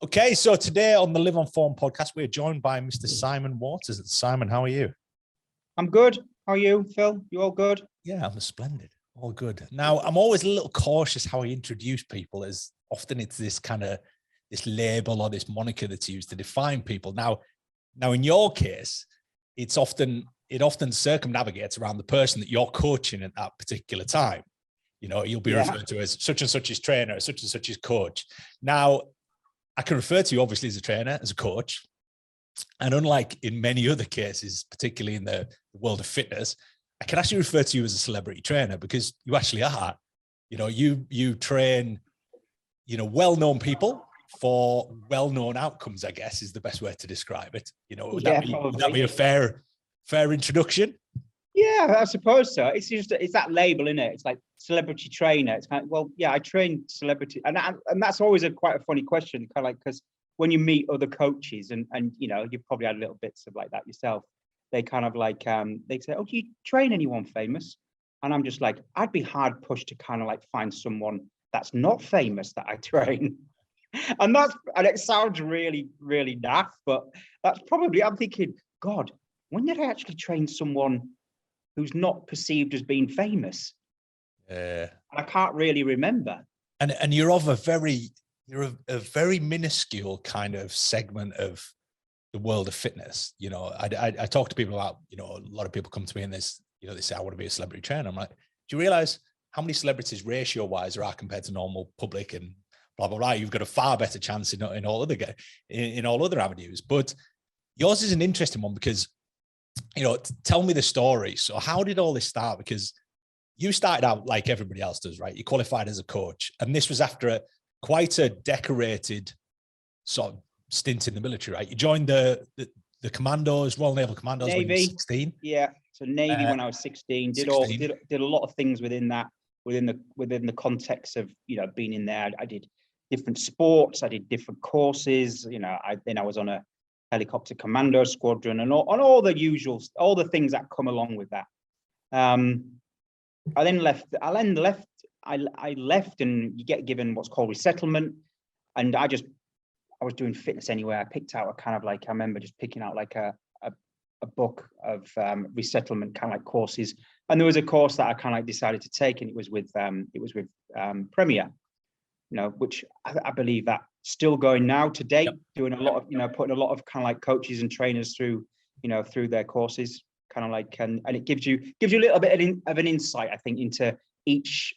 Okay, so today on the Live on Form podcast, we're joined by Mr. Simon Waterson. Simon, how are you? I'm good. How are you, Phil? You all good? Yeah, I'm splendid. All good. Now, I'm always a little cautious how I introduce people, as often it's this kind of this label or this moniker that's used to define people. Now, in your case, it often circumnavigates around the person that you're coaching at that particular time. You know, you'll be referred to as such and such as trainer, such and such as coach. Now, I can refer to you obviously as a trainer, as a coach. And unlike in many other cases, particularly in the world of fitness, I can actually refer to you as a celebrity trainer because you actually are. You know, you train, you know, well-known people for well-known outcomes, I guess is the best way to describe it. You know, would that be a fair introduction? Yeah, I suppose so. It's that label, isn't it? It's like celebrity trainer. It's kind of, well, yeah, I train celebrity, and that's always quite a funny question, kind of like, because when you meet other coaches and you know, you've probably had little bits of like that yourself. They kind of like they say, "Oh, do you train anyone famous?" And I'm just like, I'd be hard pushed to kind of like find someone that's not famous that I train. And it sounds really, really naff, but that's probably, I'm thinking, God, when did I actually train someone who's not perceived as being famous? I can't really remember. And you're of a very minuscule kind of segment of the world of fitness. You know, I talk to people about, you know, a lot of people come to me and they say, I want to be a celebrity trainer. I'm like, do you realize how many celebrities ratio wise there are compared to normal public and blah, blah, blah. You've got a far better chance in all other avenues. But yours is an interesting one because, you know, tell me the story. So how did all this start? Because you started out like everybody else does, right? You qualified as a coach. And this was after quite a decorated sort of stint in the military, right? You joined the Commandos, Royal Naval Commandos, Navy, when you were 16. Yeah. So Navy when I was 16, did a lot of things within that, within the context of, you know, being in there. I did different sports, I did different courses, you know, I was on a helicopter commando squadron and all the usual, all the things that come along with that. I left and you get given what's called resettlement. And I was doing fitness anyway. I picked out a kind of like, I remember just picking out like a book of resettlement kind of like courses. And there was a course that I kind of like decided to take, and it was with Premier, you know, which I believe that still going now to date, doing a lot of, you know, putting a lot of kind of like coaches and trainers through, you know, through their courses, kind of like, and it gives you a little bit of an insight, I think, into each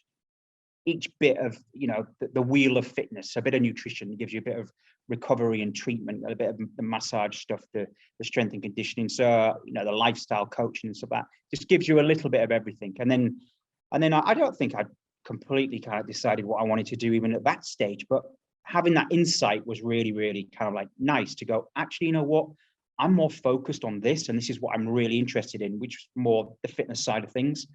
bit of, you know, the wheel of fitness. A bit of nutrition gives you a bit of recovery and treatment, a bit of the massage stuff, the strength and conditioning, so, you know, the lifestyle coaching and stuff like that. Just gives you a little bit of everything. And then I don't think I'd completely kind of decided what I wanted to do even at that stage, but having that insight was really, really kind of like nice to go, actually, you know what, I'm more focused on this, and this is what I'm really interested in, which is more the fitness side of things.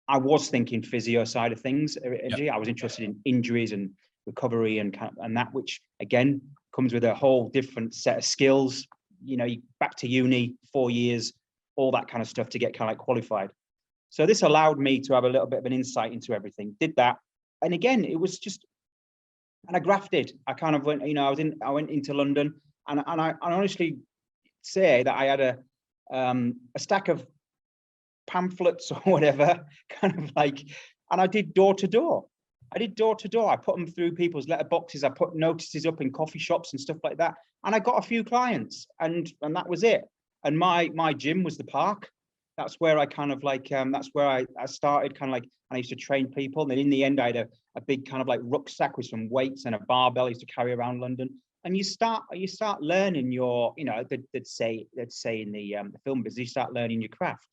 I was thinking physio side of things. I was interested in injuries and recovery and that, which again comes with a whole different set of skills. You know, back to uni, 4 years, all that kind of stuff to get kind of like qualified. So this allowed me to have a little bit of an insight into everything. Did that, and again, it was just, and I grafted. I kind of went, you know, I went into London, and I honestly say that I had a stack of pamphlets or whatever, kind of like, and I did door to door. I put them through people's letter boxes. I put notices up in coffee shops and stuff like that, and I got a few clients, and that was it. And my gym was the park. That's where I kind of like, that's where I started, kind of like, and I used to train people. And then in the end, I had a big kind of like rucksack with some weights and a barbell I used to carry around London. And you start learning your, you know, they'd say in the film business, you start learning your craft,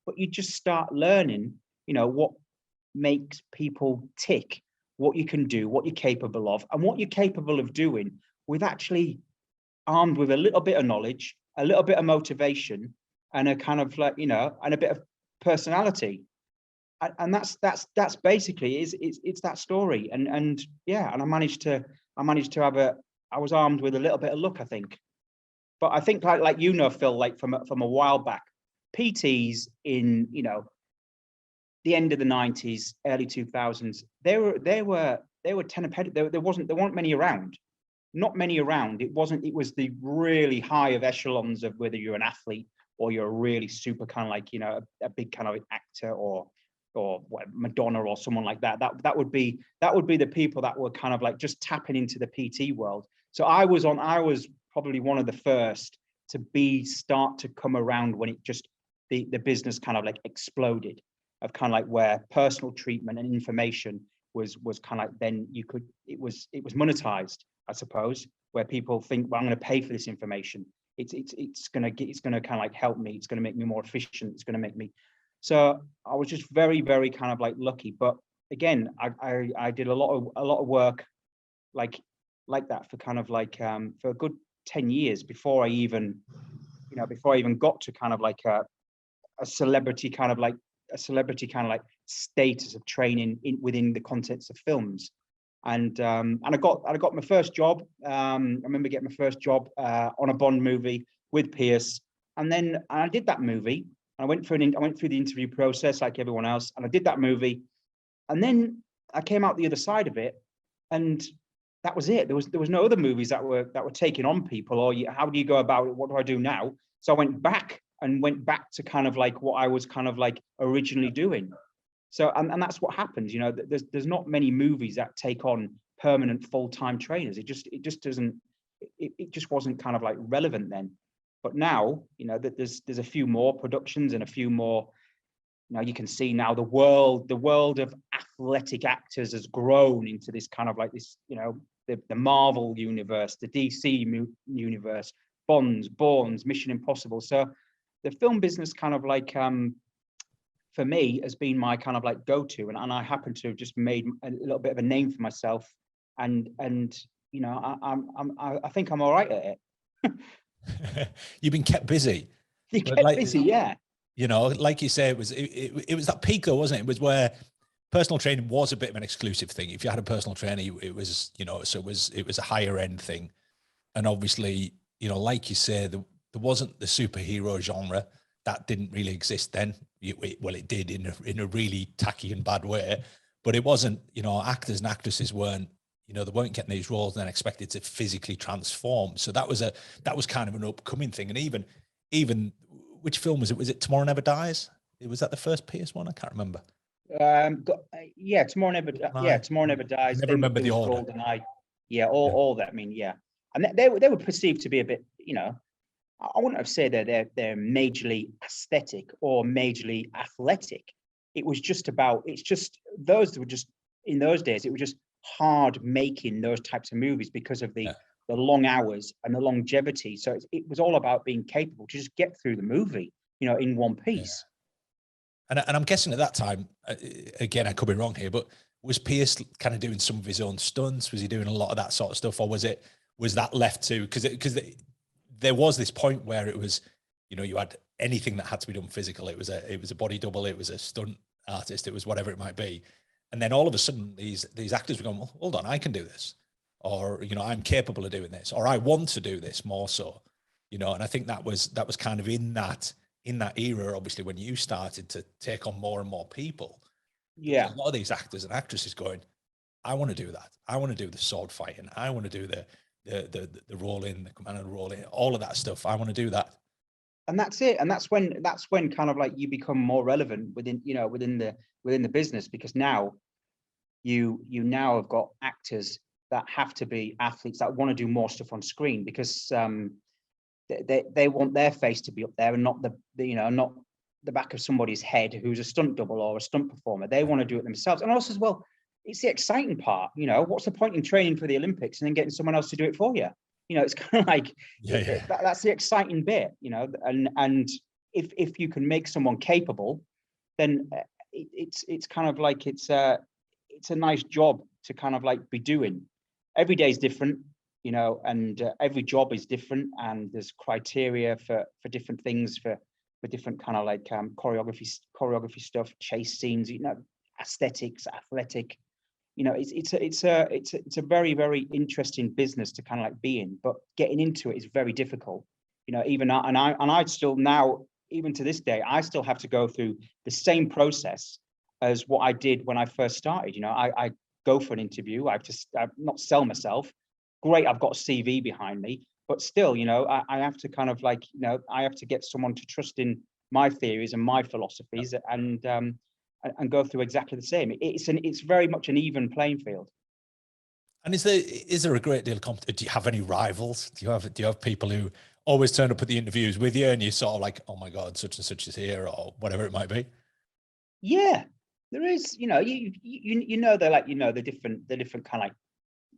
but you just start learning, you know, what makes people tick, what you can do, what you're capable of, and what you're capable of doing with actually armed with a little bit of knowledge, a little bit of motivation, and a kind of like, you know, and a bit of personality. And that's basically it's that story. And yeah, and I managed to have I was armed with a little bit of luck, I think. But I think like you know, Phil, like from a while back, PTs in, you know, the end of the 90s, early 2000s, they were there weren't many around. not many around. It was the really high of echelons of whether you're an athlete or you're a really super kind of like, you know, a big kind of actor or what, Madonna or someone like that. That would be the people that were kind of like just tapping into the PT world. So I was probably one of the first to start to come around when it just the business kind of like exploded, of kind of like where personal treatment and information was kind of like, then it was monetized, I suppose, where people think, well, I'm going to pay for this information. It's going to kind of like help me. It's going to make me more efficient. It's going to make me. So I was just very, very kind of like lucky. But again, I did a lot of work like that for kind of like for a good 10 years before I even got to kind of like a celebrity kind of like status of training within the contents of films. And I got my first job. I remember getting my first job on a Bond movie with Pierce, and then I did that movie. I went through the interview process like everyone else, and I did that movie, and then I came out the other side of it, and that was it. There was no other movies that were taking on people, or how do you go about it? What do I do now? So I went back to kind of like what I was kind of like originally doing. So, and that's what happens, you know, there's not many movies that take on permanent full-time trainers. It just wasn't kind of like relevant then. But now, you know, that there's a few more productions and a few more, you know, you can see now the world of athletic actors has grown into this kind of like this, you know, the Marvel universe, the DC universe, Bonds, Bournes, Mission Impossible. So the film business kind of like, for me, has been my kind of like go-to, and I happen to have just made a little bit of a name for myself, and you know, I think I'm all right at it. You've been kept busy. You kept busy, yeah. You know, like you say, it was that peak though, wasn't it? It was where personal training was a bit of an exclusive thing. If you had a personal trainer, it was, you know, so it was a higher end thing, and obviously, you know, like you say, there wasn't the superhero genre. That didn't really exist then. It did in a really tacky and bad way, but it wasn't, you know, actors and actresses weren't, you know, they weren't getting these roles and then expected to physically transform. So that was kind of an upcoming thing. And even which film was it? Was it Tomorrow Never Dies? Was that the first Pierce one? I can't remember. Tomorrow Never Dies. I never remember the order. All that. I mean, yeah, and they were perceived to be a bit, you know, I wouldn't have said that they're majorly aesthetic or majorly athletic. It's just those were just, in those days, it was just hard making those types of movies because of the long hours and the longevity. So it was all about being capable to just get through the movie, you know, in one piece. Yeah. And I'm guessing at that time, again, I could be wrong here, but was Pierce kind of doing some of his own stunts? Was he doing a lot of that sort of stuff, or was that left to, because there was this point where it was, you know, you had anything that had to be done physical. It was a body double. It was a stunt artist. It was whatever it might be. And then all of a sudden these actors were going, well, hold on, I can do this. Or, you know, I'm capable of doing this, or I want to do this more so, you know. And I think that was kind of in that era, obviously, when you started to take on more and more people. Yeah. A lot of these actors and actresses going, I want to do that. I want to do the sword fighting. I want to do the roll in, the command and roll in, all of that stuff. I want to do that. And that's it. And that's when kind of like you become more relevant within the business, because now you now have got actors that have to be athletes that want to do more stuff on screen, because they want their face to be up there and not not the back of somebody's head who's a stunt double or a stunt performer. They want to do it themselves. And also as well, it's the exciting part, you know. What's the point in training for the Olympics and then getting someone else to do it for you? You know, it's kind of like that's the exciting bit, you know. And if you can make someone capable, then it's kind of like it's a nice job to kind of like be doing. Every day is different, you know, and every job is different, and there's criteria for different things, for different kind of like choreography stuff, chase scenes, you know, aesthetics, athletic. You know, it's a very, very interesting business to kind of like be in, but getting into it is very difficult. You know, even I still now, even to this day, I still have to go through the same process as what I did when I first started. You know, I go for an interview. I not sell myself. great, I've got a CV behind me, but still, you know, I have to kind of like, you know, I have to get someone to trust in my theories and my philosophies, and go through exactly the same. It's very much an even playing field. And is there a great deal of competition? Do you have any rivals? Do you have people who always turn up at the interviews with you and you sort of like, oh my God, such and such is here, or whatever it might be? Yeah, there is, you know, you know, they're like, you know, the different kind of like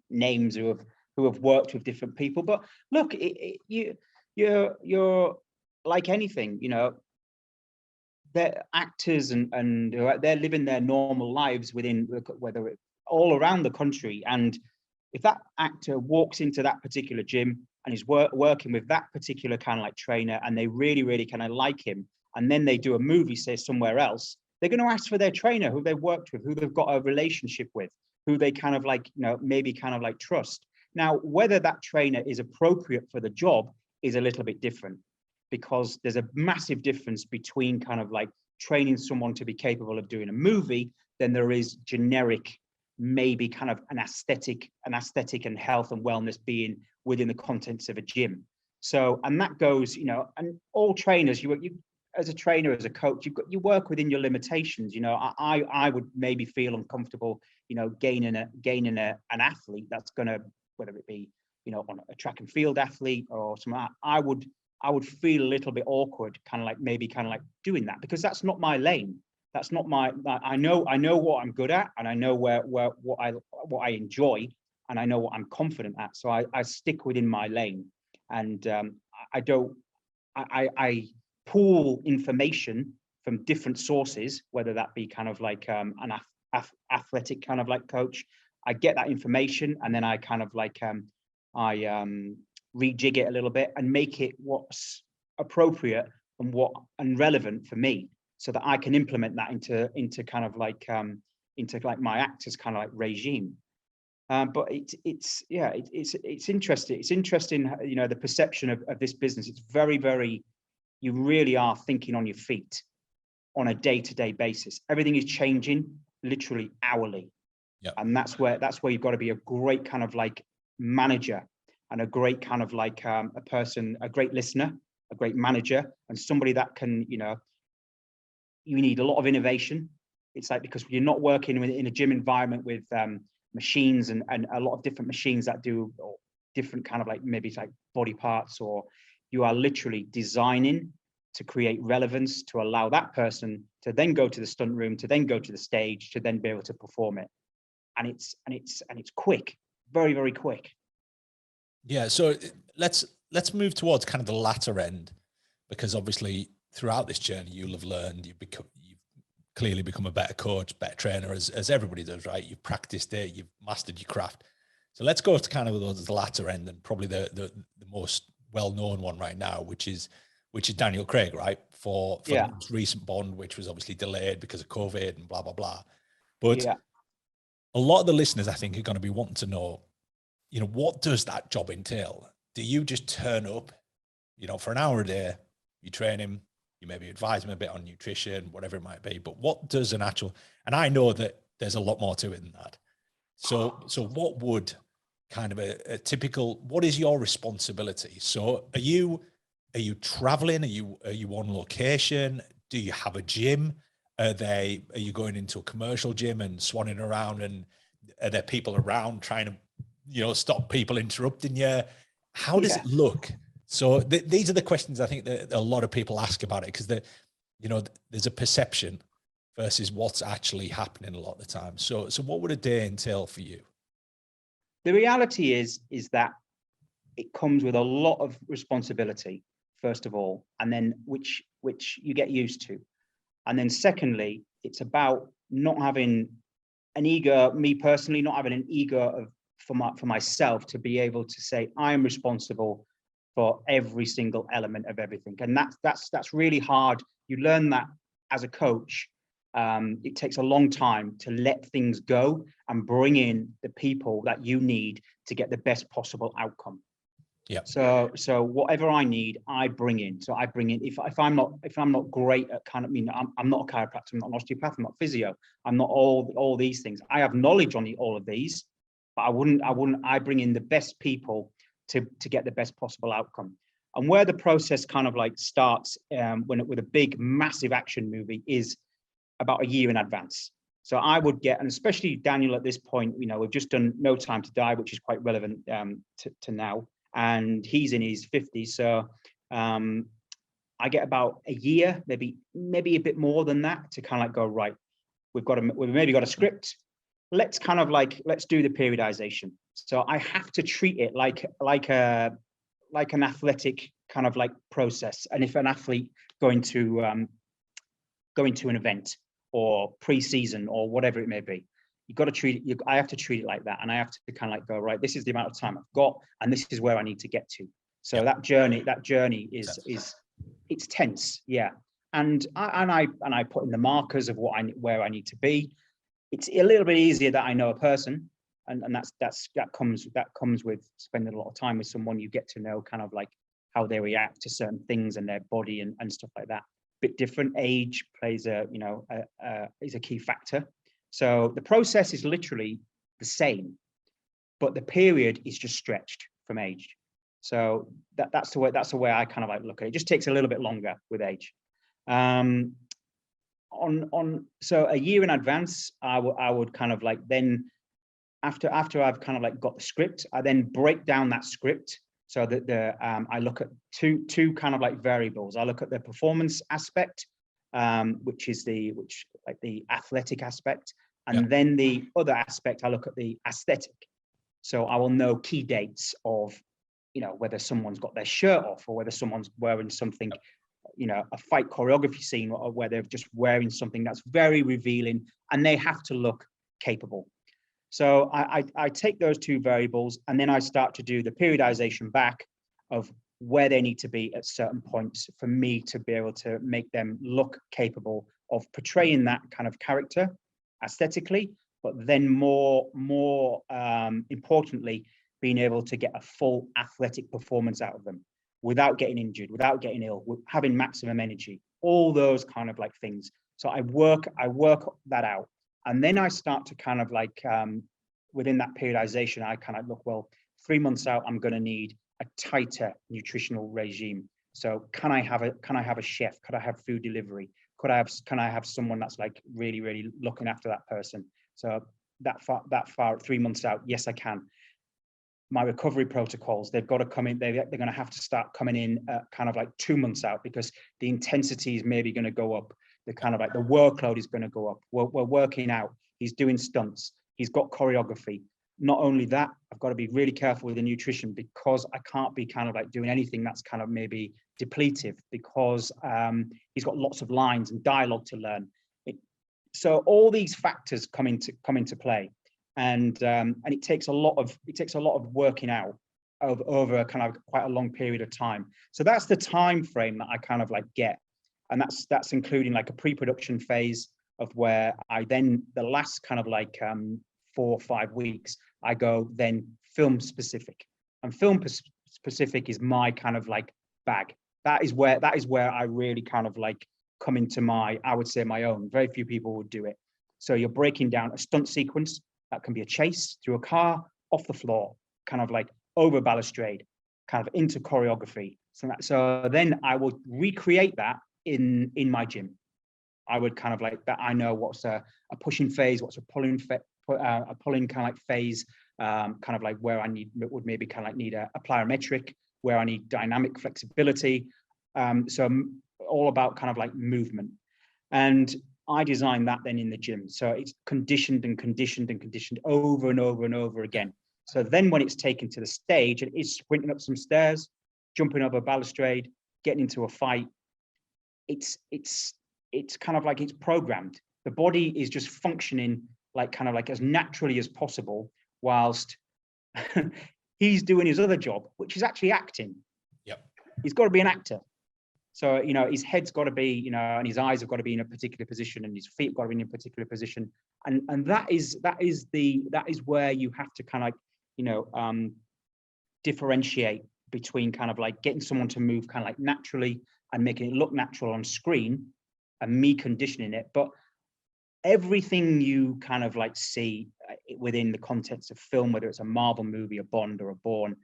names who have worked with different people. But look, you're like anything, you know, they're actors and they're living their normal lives within, whether it all around the country. And if that actor walks into that particular gym and is working with that particular kind of like trainer, and they really, really kind of like him, and then they do a movie, say somewhere else, they're going to ask for their trainer, who they've worked with, who they've got a relationship with, who they kind of like, you know, maybe kind of like trust. Now, whether that trainer is appropriate for the job is a little bit different, because there's a massive difference between kind of like training someone to be capable of doing a movie than there is generic, maybe kind of an aesthetic and health and wellness being within the contents of a gym. So, and that goes, you know, and all trainers, you as a trainer, as a coach, you work within your limitations. You know, I would maybe feel uncomfortable, you know, gaining an athlete that's going to, whether it be, you know, on a track and field athlete or something, I would feel a little bit awkward, kind of like maybe kind of like doing that, because that's not my lane. That's not my, I know what I'm good at, and I know what I enjoy, and I know what I'm confident at. So I stick within my lane, and I pool information from different sources, whether that be kind of like an athletic kind of like coach. I get that information, and then I kind of like rejig it a little bit and make it what's appropriate and relevant for me, so that I can implement that into kind of like into like my actor's kind of like regime. But it's interesting. It's interesting, you know, the perception of this business. It's very, very, you really are thinking on your feet on a day-to-day basis. Everything is changing literally hourly. Yeah. And that's where you've got to be a great kind of like manager, and a great kind of like a great listener, a great manager, and somebody that can, you know, you need a lot of innovation. It's like, because you're not working in a gym environment with machines and a lot of different machines that do different kind of like, maybe it's like body parts, or you are literally designing to create relevance to allow that person to then go to the stunt room, to then go to the stage, to then be able to perform it. And it's quick, very, very quick. Yeah. So let's move towards kind of the latter end, because obviously throughout this journey, you'll have learned, you've clearly become a better coach, better trainer, as everybody does, right? You've practiced it, you've mastered your craft. So let's go to kind of the latter end, and probably the most well-known one right now, which is Daniel Craig, right? For the most recent Bond, which was obviously delayed because of COVID and blah, blah, blah. But a lot of the listeners, I think, are going to be wanting to know, you know, what does that job entail? Do you just turn up, you know, for an hour a day, you train him, you maybe advise him a bit on nutrition, whatever it might be, but what does an actual, and I know that there's a lot more to it than that. So what would kind of a typical, what is your responsibility? So are you traveling? Are you on location? Do you have a gym? Are you going into a commercial gym and swanning around, and are there people around trying to, you know, stop people interrupting you? How does it look? So these are the questions I think that a lot of people ask about it, because you know, there's a perception versus what's actually happening a lot of the time. So what would a day entail for you? The reality is that it comes with a lot of responsibility, first of all, and then which you get used to. And then secondly, it's about not having an ego, me personally, not having an ego for myself to be able to say, I am responsible for every single element of everything. And that's really hard. You learn that as a coach. It takes a long time to let things go and bring in the people that you need to get the best possible outcome. Yeah. So whatever I need, I bring in. So I bring in, if I'm not great at kind of, I mean, I'm not a chiropractor, I'm not an osteopath, I'm not physio, I'm not all these things. I have knowledge on all of these, but I bring in the best people to get the best possible outcome. And where the process kind of like starts with a big, massive action movie is about a year in advance. So I would get, and especially Daniel at this point, you know, we've just done No Time to Die, which is quite relevant to now, and he's in his 50s. So I get about a year, maybe a bit more than that, to kind of like go, right, we've maybe got a script. Let's do the periodization. So I have to treat it like an athletic kind of like process. And if an athlete going to an event or pre-season or whatever it may be, you've got to treat it. I have to treat it like that, and I have to kind of like go, right, this is the amount of time I've got, and this is where I need to get to. So that journey is it's tense, yeah. And I put in the markers of where I need to be. It's a little bit easier that I know a person, and that comes with spending a lot of time with someone. You get to know kind of like how they react to certain things and their body and stuff like that. Bit different. Age plays is a key factor. So the process is literally the same, but the period is just stretched from age. So that's the way I kind of like look at it. It just takes a little bit longer with age. So a year in advance, I would kind of like, then after I've kind of like got the script, I then break down that script so that I look at two kind of like variables. I look at the performance aspect, which is the athletic aspect, and then the other aspect, I look at the aesthetic. So I will know key dates of, you know, whether someone's got their shirt off or whether someone's wearing something, you know, a fight choreography scene, or where they're just wearing something that's very revealing, and they have to look capable. So I take those two variables, and then I start to do the periodization back of where they need to be at certain points for me to be able to make them look capable of portraying that kind of character aesthetically, but then more importantly, being able to get a full athletic performance out of them without getting injured, without getting ill, having maximum energy, all those kind of like things. So I work that out. And then I start to kind of like, within that periodization, I kind of look, well, 3 months out, I'm going to need a tighter nutritional regime. So can I have a chef? Could I have food delivery? Can I have someone that's like really, really looking after that person? So that far 3 months out, yes, I can. My recovery protocols, they've got to come in. They're going to have to start coming in kind of like 2 months out, because the intensity is maybe going to go up. The kind of like the workload is going to go up. We're working out. He's doing stunts. He's got choreography. Not only that, I've got to be really careful with the nutrition, because I can't be kind of like doing anything that's kind of maybe depletive, because he's got lots of lines and dialogue to learn. So all these factors come into play, and it takes a lot of working out over kind of quite a long period of time. So that's the time frame that I kind of like get, and that's including like a pre-production phase of where I then, the last kind of like 4 or 5 weeks, I go then film specific, and film specific is my kind of like bag. That is where I really kind of like come into I would say my own. Very few people would do it. So you're breaking down a stunt sequence. That can be a chase through a car, off the floor, kind of like over balustrade, kind of into choreography. So then I would recreate that in my gym. I would kind of like that. I know what's a pushing phase, what's a pulling kind of like phase, kind of like where I would maybe kind of like need a plyometric, where I need dynamic flexibility. So all about kind of like movement. And I designed that then in the gym. So it's conditioned and conditioned and conditioned over and over and over again. So then when it's taken to the stage, and it's sprinting up some stairs, jumping over a balustrade, getting into a fight, it's kind of like it's programmed. The body is just functioning like kind of like as naturally as possible, whilst he's doing his other job, which is actually acting. Yep. He's got to be an actor. So, you know, his head's got to be, you know, and his eyes have got to be in a particular position, and his feet have got to be in a particular position. And that is where you have to kind of like, you know, differentiate between kind of like getting someone to move kind of like naturally and making it look natural on screen, and me conditioning it. But everything you kind of like see within the context of film, whether it's a Marvel movie, a Bond, or a Bourne,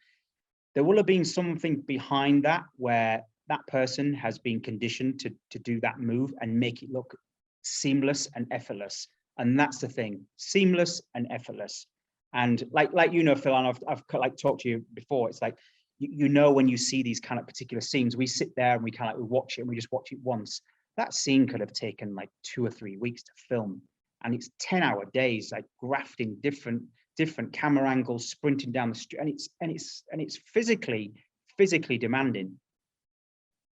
there will have been something behind that where that person has been conditioned to do that move and make it look seamless and effortless. And that's the thing, seamless and effortless. And like Phil, and I've like talked to you before, it's like, when you see these kind of particular scenes, we sit there and we kind of we watch it and we just watch it once. That scene could have taken like 2 or 3 weeks to film, and it's 10-hour days, like grafting different camera angles, sprinting down the street, and it's physically demanding,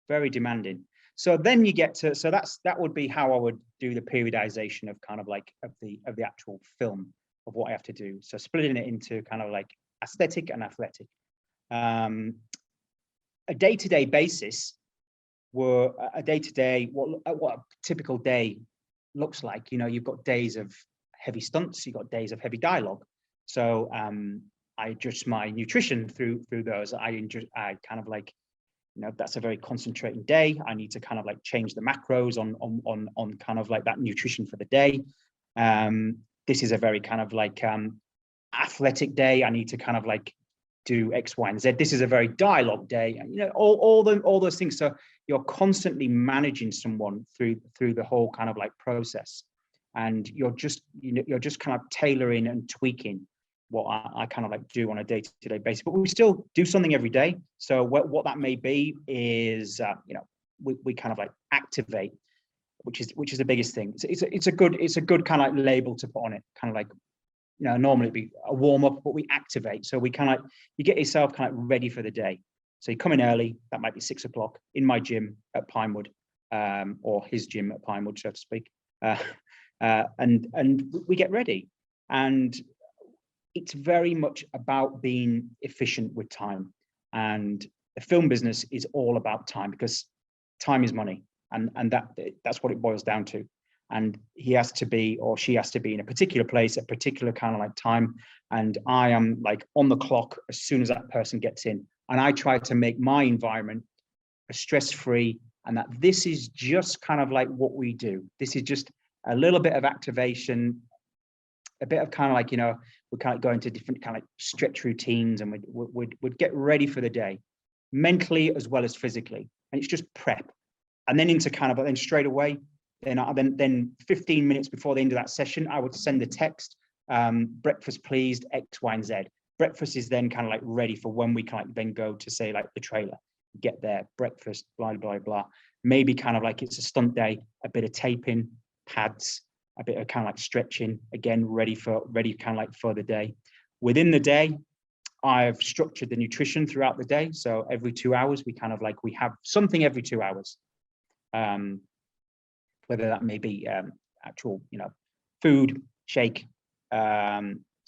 very demanding. So then you get to, that would be how I would do the periodization of kind of like of the actual film of what I have to do. So splitting it into kind of like aesthetic and athletic. A day-to-day basis, what a typical day looks like. You've got days of heavy stunts, you've got days of heavy dialogue. So I adjust my nutrition through those. I kind of like, that's a very concentrated day. I need to kind of like change the macros on kind of like that nutrition for the day. This is a very kind of like athletic day. I need to kind of like do X, Y, and Z. This is a very dialogue day. All those things. So you're constantly managing someone through the whole kind of like process, and you're just kind of tailoring and tweaking what I kind of like do on a day-to-day basis. But we still do something every day. So what that may be is we kind of like activate, which is the biggest thing. It's a good kind of like label to put on it. Kind of like, normally it'd be a warm up, but we activate. So we kind of like, you get yourself kind of ready for the day. So you come in early. That might be 6 o'clock in my gym at Pinewood, or his gym at Pinewood, so to speak. And we get ready. And it's very much about being efficient with time. And the film business is all about time, because time is money, and that's what it boils down to. And he has to be, or she has to be, in a particular place at a particular kind of like time. And I am like on the clock as soon as that person gets in. And I try to make my environment stress-free, and that this is just kind of like what we do. This is just a little bit of activation, a bit of kind of like, we kind of go into different kind of like stretch routines, and we'd get ready for the day, mentally as well as physically. And it's just prep. And then into kind of, then straight away, then 15 minutes before the end of that session, I would send a text, breakfast please, X, Y, and Z. Breakfast is then kind of like ready for when we kind of then go to say like the trailer, get there, breakfast, blah, blah, blah. Maybe kind of like it's a stunt day, a bit of taping, pads, a bit of kind of like stretching, again, ready kind of like for the day. Within the day, I've structured the nutrition throughout the day. So every 2 hours, we have something every 2 hours. Whether that may be actual, food, shake,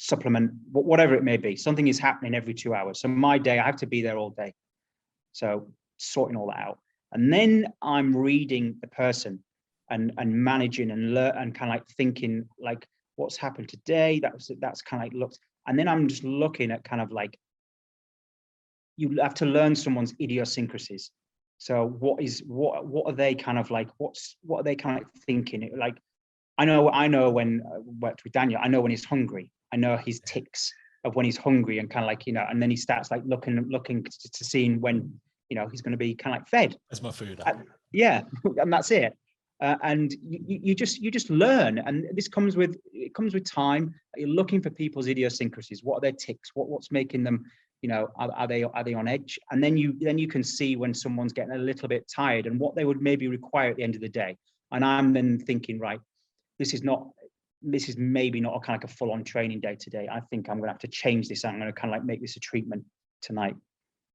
supplement, whatever it may be, something is happening every 2 hours. So my day, I have to be there all day. So sorting all that out. And then I'm reading the person and managing and kind of like thinking like, what's happened today? That's kind of like looked. And then I'm just looking at kind of like, you have to learn someone's idiosyncrasies. So what are they kind of like, what are they kind of like thinking? Like, I know when I worked with Daniel, I know when he's hungry. I know his tics of when he's hungry, and kind of like, and then he starts like looking to seeing when, he's going to be kind of like fed. That's my food. Yeah, and that's it. And you just learn, and this comes with time. You're looking for people's idiosyncrasies. What are their tics? What's making them, are they on edge? And then you can see when someone's getting a little bit tired and what they would maybe require at the end of the day. And I'm then thinking, right, this is maybe not a kind of like a full-on training day today. I think I'm going to have to change this. I'm going to kind of like make this a treatment tonight.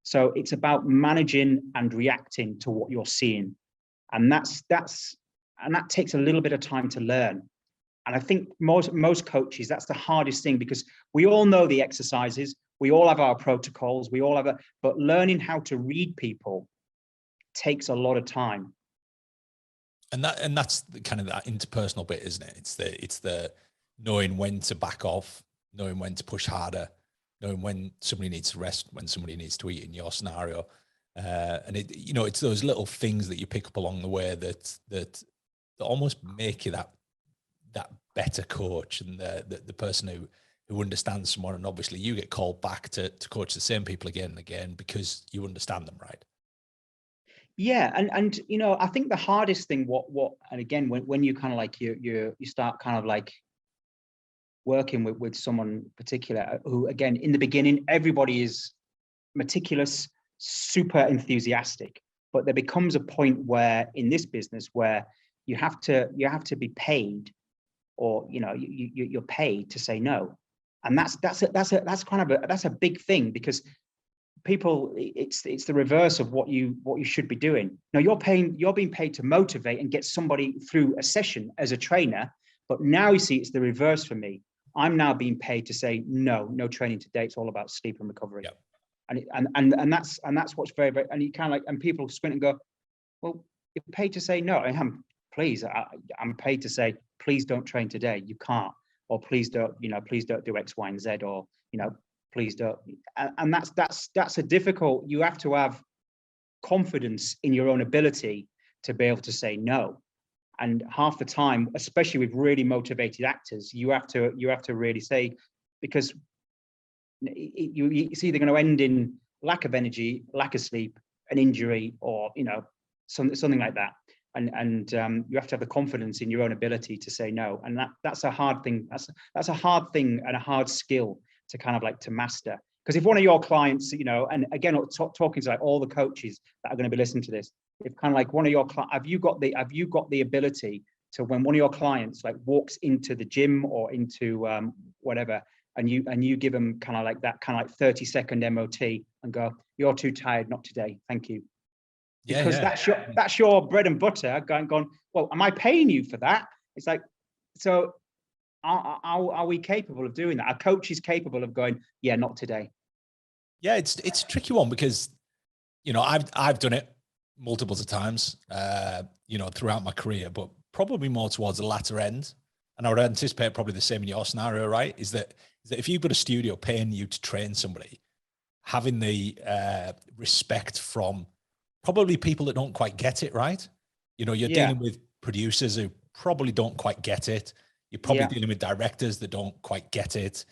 So it's about managing and reacting to what you're seeing. And that takes a little bit of time to learn. And I think most coaches, that's the hardest thing, because we all know the exercises, we all have our protocols, but learning how to read people takes a lot of time. And that's the kind of that interpersonal bit, isn't it? It's the knowing when to back off, knowing when to push harder, knowing when somebody needs to rest, when somebody needs to eat in your scenario. And it's those little things that you pick up along the way that almost make you that better coach, and the person who who understands someone, and obviously you get called back to coach the same people again and again because you understand them, right? Yeah, and you know, I think the hardest thing, and again, when you kind of like you start kind of like working with someone particular who, again, in the beginning, everybody is meticulous, super enthusiastic, but there becomes a point where in this business where you have to be paid, or you know, you're paid to say no, and that's a big thing, because people, it's the reverse of what you should be doing. Now you're being paid to motivate and get somebody through a session as a trainer, but now you see it's the reverse for me. I'm now being paid to say no training today. It's all about sleep and recovery. Yep. And that's what's very, very, and you kind of like, and people squint and go, well, you're paid to say no. I'm paid to say, please don't train today. You can't, or please don't do X, Y, and Z, or please don't. And that's a difficult. You have to have confidence in your own ability to be able to say no. And half the time, especially with really motivated actors, you have to really say, because it's either going to end in lack of energy, lack of sleep, an injury, or something like that. And you have to have the confidence in your own ability to say no. And that's a hard thing. That's a hard thing and a hard skill to kind of like to master. Because if one of your clients, and again, talking to like all the coaches that are going to be listening to this, if kind of like one of your have you got the ability to, when one of your clients like walks into the gym or into whatever, and you give them kind of like that kind of like 30-second MOT and go, you're too tired, not today, thank you. Because that's your bread and butter. Going, well, am I paying you for that? It's like, so are we capable of doing that? Are coaches capable of going, yeah, not today? Yeah, it's a tricky one, because I've done it multiples of times, throughout my career, but probably more towards the latter end. And I would anticipate probably the same in your scenario, right? Is that if you've got a studio paying you to train somebody, having the respect from probably people that don't quite get it, right? You're dealing with producers who probably don't quite get it. You're probably dealing with directors that don't quite get it.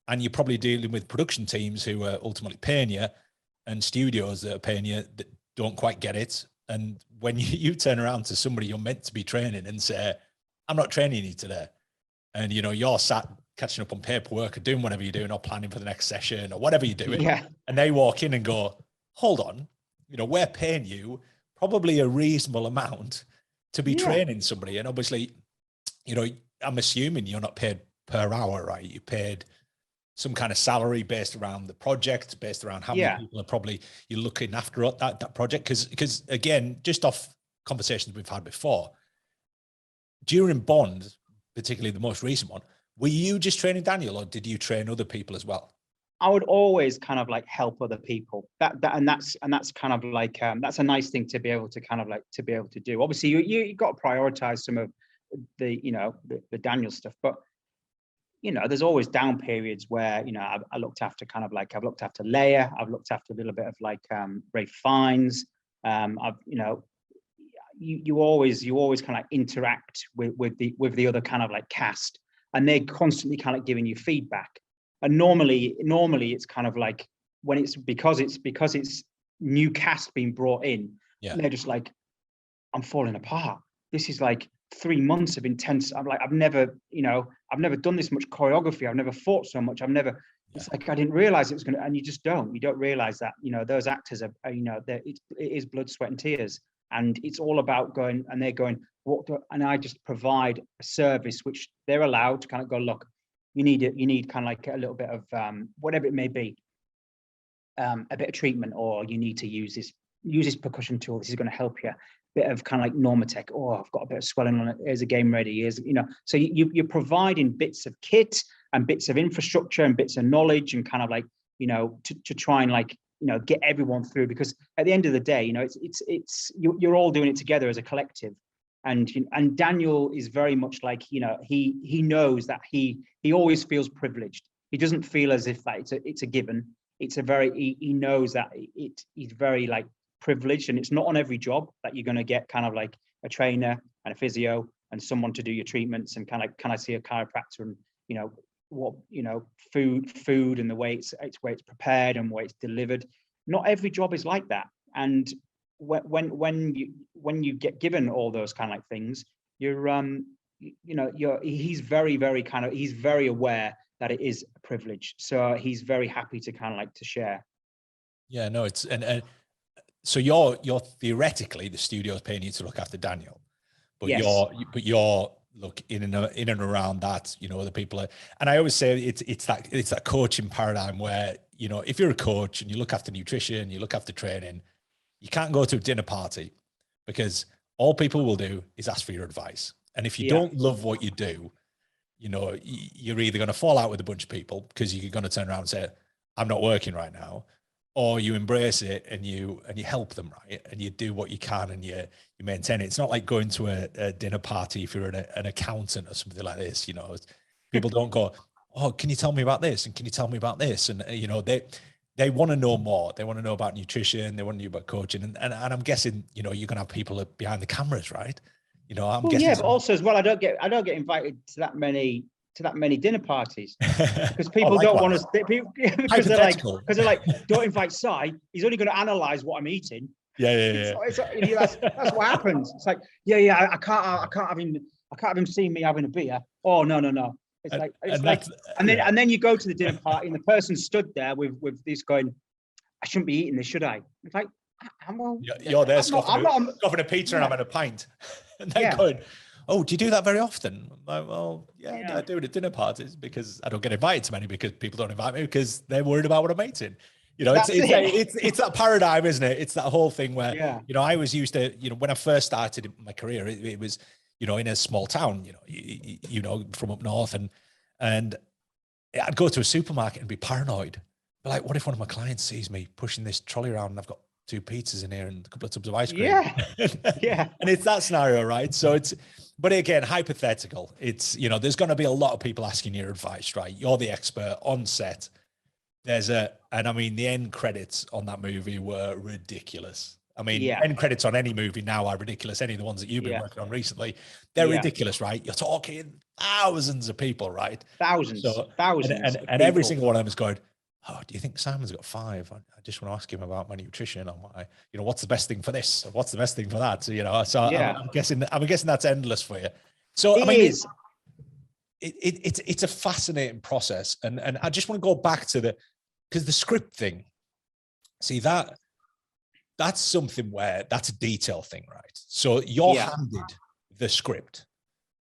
And you're probably dealing with production teams who are ultimately paying you, and studios that are paying you that don't quite get it. And when you turn around to somebody you're meant to be training and say, I'm not training you today, and you're sat catching up on paperwork or doing whatever you're doing, or planning for the next session or whatever you're doing, and they walk in and go, hold on, we're paying you probably a reasonable amount to be training somebody. And obviously, I'm assuming you're not paid per hour, right? You're paid some kind of salary based around the project, based around how many people are probably you're looking after that project. Because again, just off conversations we've had before, during Bond, particularly the most recent one, were you just training Daniel, or did you train other people as well? I would always kind of like help other people. That's kind of like that's a nice thing to be able to kind of like to be able to do. Obviously, you got to prioritize some of the the Daniel stuff, but there's always down periods where I looked after kind of like I've looked after Leia, I've looked after a little bit of like Ray Fiennes. You always kind of like interact with the other kind of like cast, and they're constantly kind of giving you feedback. And normally it's kind of like when it's because it's new cast being brought in, they're just like, I'm falling apart. This is like 3 months of intense. I'm like, I've never done this much choreography. I've never fought so much. It's like, I didn't realize it was going to, and you don't realize that, those actors are it is blood, sweat and tears. And it's all about going, and they're going, and I just provide a service which they're allowed to kind of go, look, you need kind of like a little bit of whatever it may be, a bit of treatment, or you need to use this percussion tool. This is going to help you. Bit of kind of like Normatec. Oh, I've got a bit of swelling on it. Here's a game ready. Here's So you're providing bits of kit and bits of infrastructure and bits of knowledge, and kind of like to try and like get everyone through, because at the end of the day, you're all doing it together as a collective. And Daniel is very much like he knows that he always feels privileged. He doesn't feel as if like it's a given. It's a very he knows that he's very like privileged, and it's not on every job that you're going to get kind of like a trainer and a physio and someone to do your treatments and kind of can I see a chiropractor, and what, you know, food and the way it's prepared and way it's delivered. Not every job is like that. And when you get given all those kind of like things, he's very aware that it is a privilege. So he's very happy to kind of like to share. Yeah, no, it's and so you're theoretically the studio's paying you to look after Daniel, but Yes. you're look in and around that, you know, the people are, and I always say it's that coaching paradigm where, you know, if you're a coach and you look after nutrition, you look after training, you can't go to a dinner party because all people will do is ask for your advice. And if you don't love what you do, you know, you're either going to fall out with a bunch of people because you're going to turn around and say, I'm not working right now, or you embrace it and you help them, right? And you do what you can and you maintain it. It's not like going to a dinner party if you're an accountant or something like this, you know. People don't go, oh, can you tell me about this? And can you tell me about this? And, you know, they want to know more. They want to know about nutrition. They want to know about coaching. And I'm guessing, you know, you're going to have people behind the cameras, right? You know, I'm guessing. Yeah, but also as well, I don't get invited to that many dinner parties because people don't want to, because they're like, don't invite Si. He's only going to analyze what I'm eating. Yeah. That's what happens. It's like, I can't have him seeing me having a beer. Oh, no. And then you go to the dinner party and the person stood there with this going, I shouldn't be eating this, should I? It's like, you're there scoffing a pizza and I'm at a pint. And they're going, oh, do you do that very often? I'm like, well, yeah, I do it at dinner parties because I don't get invited to many because people don't invite me because they're worried about what I'm eating. You know, it's that paradigm, isn't it? It's that whole thing where, you know, I was used to, you know, when I first started in my career, it was, you know, in a small town, you know, from up north, and I'd go to a supermarket and be paranoid. But like, what if one of my clients sees me pushing this trolley around and I've got 2 pizzas in here and a couple of tubs of ice cream? Yeah. And it's that scenario, right? So but again, hypothetical. It's, you know, there's going to be a lot of people asking your advice, right? You're the expert on set. And I mean, the end credits on that movie were ridiculous. I mean, end credits on any movie now are ridiculous. Any of the ones that you've been working on recently, they're ridiculous, right? You're talking thousands of people, right? Thousands. And every single one of them is going, oh, do you think Simon's got 5? I just want to ask him about my nutrition, or my, you know, what's the best thing for this? Or what's the best thing for that? So, you know, I'm guessing that's endless for you. So, I mean, it's a fascinating process. And I just want to go back to because the script thing, see that's something where that's a detail thing, right? So you're handed the script.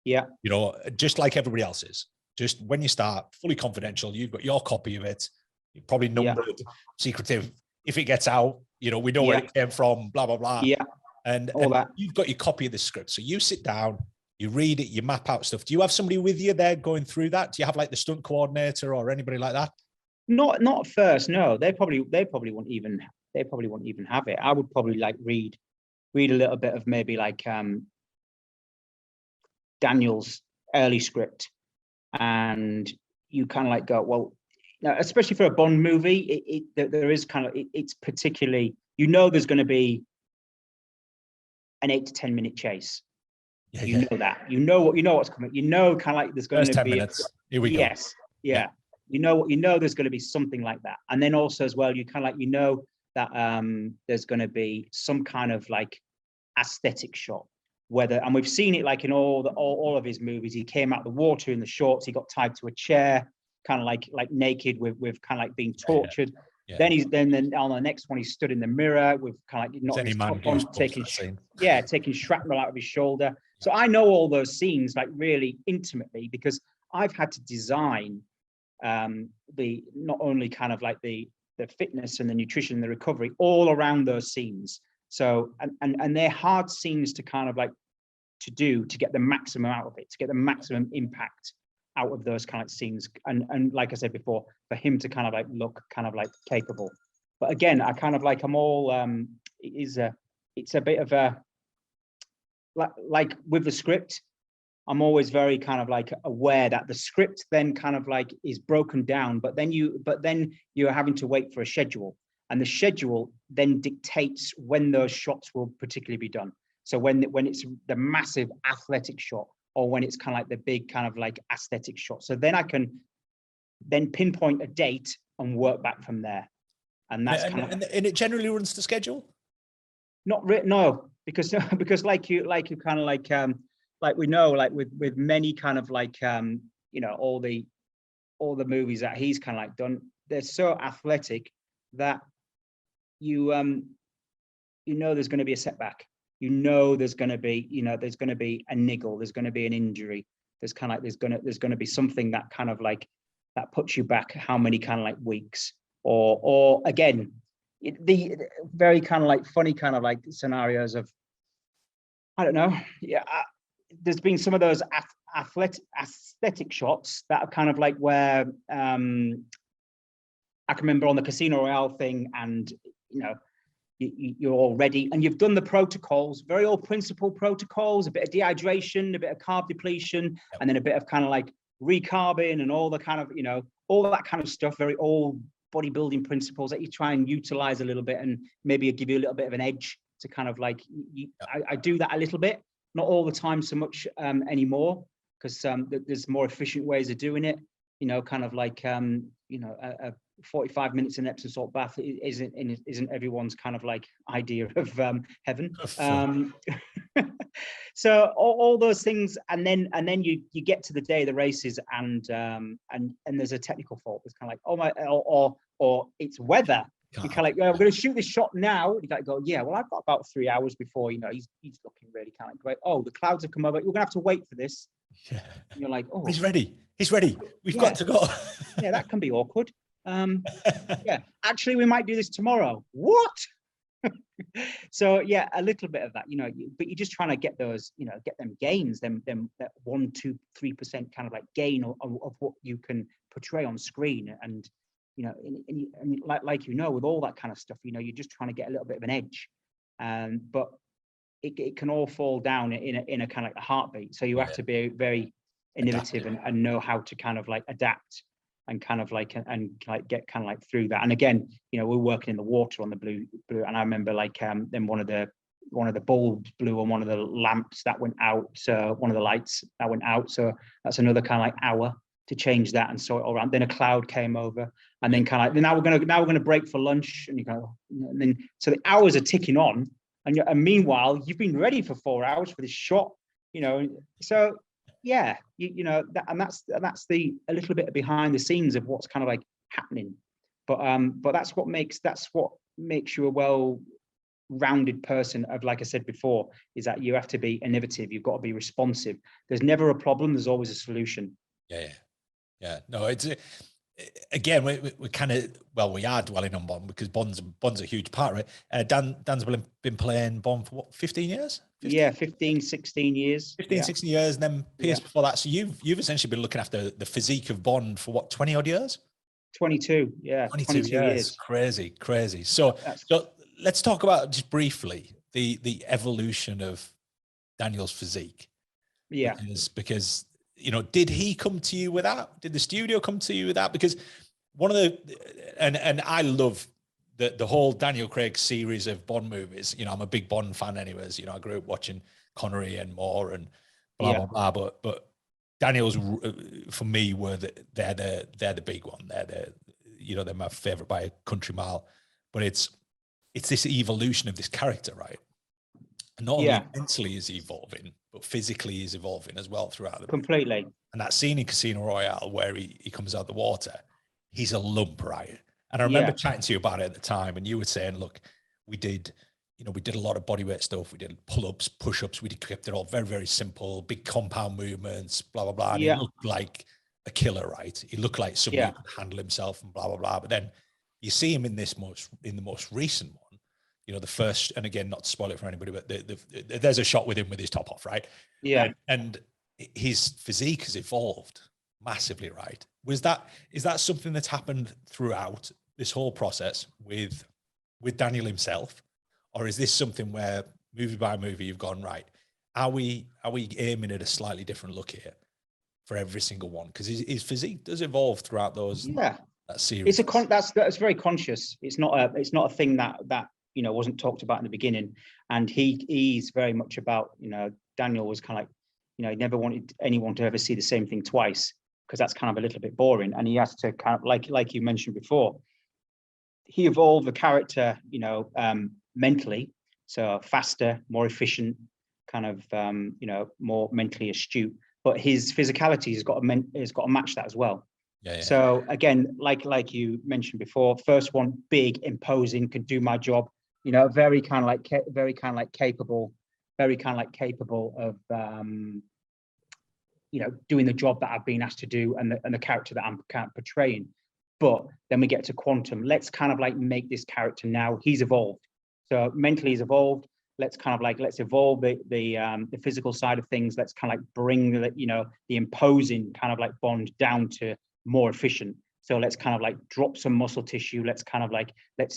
Yeah. You know, just like everybody else is. Just when you start, fully confidential, you've got your copy of it. You're probably numbered, secretive. If it gets out, you know, we know where it came from, blah, blah, blah. Yeah. And that. You've got your copy of the script. So you sit down, you read it, you map out stuff. Do you have somebody with you there going through that? Do you have like the stunt coordinator or anybody like that? Not first, no. They probably won't even have it. I would probably like read a little bit of maybe like Daniel's early script, and you kind of like go, well, now, especially for a Bond movie, there is kind of it's particularly, you know, there's going to be an 8 to 10 minute chase. You know that. You know what's coming. You know, kind of like there's going to be 10 minutes. Here we go. Yes. Yeah. You know there's going to be something like that. And then also as well, you kind of like, you know, that there's going to be some kind of like aesthetic shot, and we've seen it like in all of his movies. He came out of the water in the shorts, he got tied to a chair, kind of like naked with kind of like being tortured. Yeah. Then on the next one, he stood in the mirror with kind of like not his top on, taking shrapnel out of his shoulder. So I know all those scenes like really intimately because I've had to design the not only kind of like the fitness and the nutrition and the recovery all around those scenes. So and they're hard scenes to kind of like to get the maximum out of it, to get the maximum impact out of those kind of scenes. And like I said before, for him to kind of like look kind of like capable. But again, I kind of like, I'm all it's a bit of a like with the script, I'm always very kind of like aware that the script then kind of like is broken down, but then you're having to wait for a schedule, and the schedule then dictates when those shots will particularly be done. So when it's the massive athletic shot, or when it's kind of like the big kind of like aesthetic shot. So then I can then pinpoint a date and work back from there. And that's and it generally runs to schedule. No, because like you kind of like we know, like with many kind of like you know, all the movies that he's kind of like done, they're so athletic that you know there's going to be a setback. You know there's going to be a niggle, there's going to be an injury. There's kind of like there's going to be something that kind of like that puts you back how many kind of like weeks, or again, the very kind of like funny kind of like scenarios of, I don't know, there's been some of those aesthetic shots that are kind of like where I can remember on the Casino Royale thing, and you know, you're all ready and you've done the protocols, very old principle protocols, a bit of dehydration, a bit of carb depletion, and then a bit of kind of like recarbing and all the kind of, you know, all that kind of stuff, very old bodybuilding principles that you try and utilize a little bit and maybe give you a little bit of an edge to kind of like, I do that a little bit, not all the time so much anymore, because there's more efficient ways of doing it, you know, kind of like, you know, 45 minutes in Epsom salt bath isn't everyone's kind of like idea of heaven. So all those things, and then you get to the day of the races, and there's a technical fault. It's kind of like, oh my, or it's weather. You kind of like, we're going to shoot this shot now. You got to go, yeah, well, I've got about 3 hours before, you know, he's looking really kind of like great. Oh, the clouds have come over. You're going to have to wait for this. Yeah. And you're like, oh, he's ready. We've got to go. Yeah, that can be awkward. Yeah, actually, we might do this tomorrow. What? So yeah, a little bit of that, you know, but you're just trying to get those, you know, get them gains, them that 1, 2, 3% kind of like gain of what you can portray on screen, and you know, and like you know, with all that kind of stuff, you know, you're just trying to get a little bit of an edge, but it can all fall down in a kind of like a heartbeat. So you have to be very innovative and know how to kind of like adapt and kind of like get kind of like through that. And again, you know, we're working in the water on the blue, and I remember like then one of the bulbs blew on one of the lamps that went out, one of the lights that went out, so that's another kind of like hour to change that and sort it all around. Then a cloud came over, and then kind of like, now we're gonna break for lunch, and you go, and then so the hours are ticking on, and meanwhile you've been ready for 4 hours for this shot, you know. So yeah, you know, that's a little bit behind the scenes of what's kind of like happening, but that's what makes you a well-rounded person. Of, like I said before, is that you have to be innovative, you've got to be responsive. There's never a problem, there's always a solution. Yeah. No, it's again, we kind of, well, we are dwelling on Bond because Bond's a huge part, right? Dan's been playing Bond for what, 15 years? 15? Yeah, 15, 16 years. 16 years, and then Pierce before that. So you've essentially been looking after the physique of Bond for what, 20 odd years? 22, yeah. 22 years. Crazy. So let's talk about just briefly the evolution of Daniel's physique. Yeah. Because you know, did he come to you with that? Did the studio come to you with that? Because one of the, and I love the whole Daniel Craig series of Bond movies. You know, I'm a big Bond fan anyways. You know, I grew up watching Connery and Moore and blah, blah, blah. But Daniel's, for me, they're the big one. They're my favorite by a country mile. But it's this evolution of this character, right? And not only mentally is he evolving, but physically he's evolving as well throughout the completely movie. And that scene in Casino Royale where he comes out of the water, he's a lump, right? And I remember chatting to you about it at the time, and you were saying, look, we did a lot of bodyweight stuff. We did pull-ups, push-ups. We kept it all very, very simple, big compound movements, blah, blah, blah. And he looked like a killer, right? He looked like somebody who could handle himself and blah, blah, blah. But then you see him in the most recent one, you know, the first, and again, not to spoil it for anybody, but there's a shot with him with his top off, right? Yeah. And his physique has evolved massively, right? Is that something that's happened throughout this whole process with Daniel himself? Or is this something where movie by movie you've gone, right, are we aiming at a slightly different look here for every single one? Because his physique does evolve throughout those. Yeah. That series. That's very conscious. It's not a thing that you know wasn't talked about in the beginning, and he's very much about, you know, Daniel was kind of like, you know, he never wanted anyone to ever see the same thing twice. because that's kind of a little bit boring. And he has to kind of, like you mentioned before, he evolved the character, you know, mentally, so faster, more efficient, kind of, you know, more mentally astute. But his physicality has got to match that as well. Yeah. So again, like you mentioned before, first one, big, imposing, can do my job. You know, very kind of like capable of, you know, doing the job that I've been asked to do, and the character that I'm kind of portraying. But then we get to Quantum. Let's kind of like make this character now. He's evolved. So mentally he's evolved. Let's evolve the physical side of things. Let's kind of like bring the, you know, the imposing kind of like Bond down to more efficient. So let's kind of like drop some muscle tissue. Let's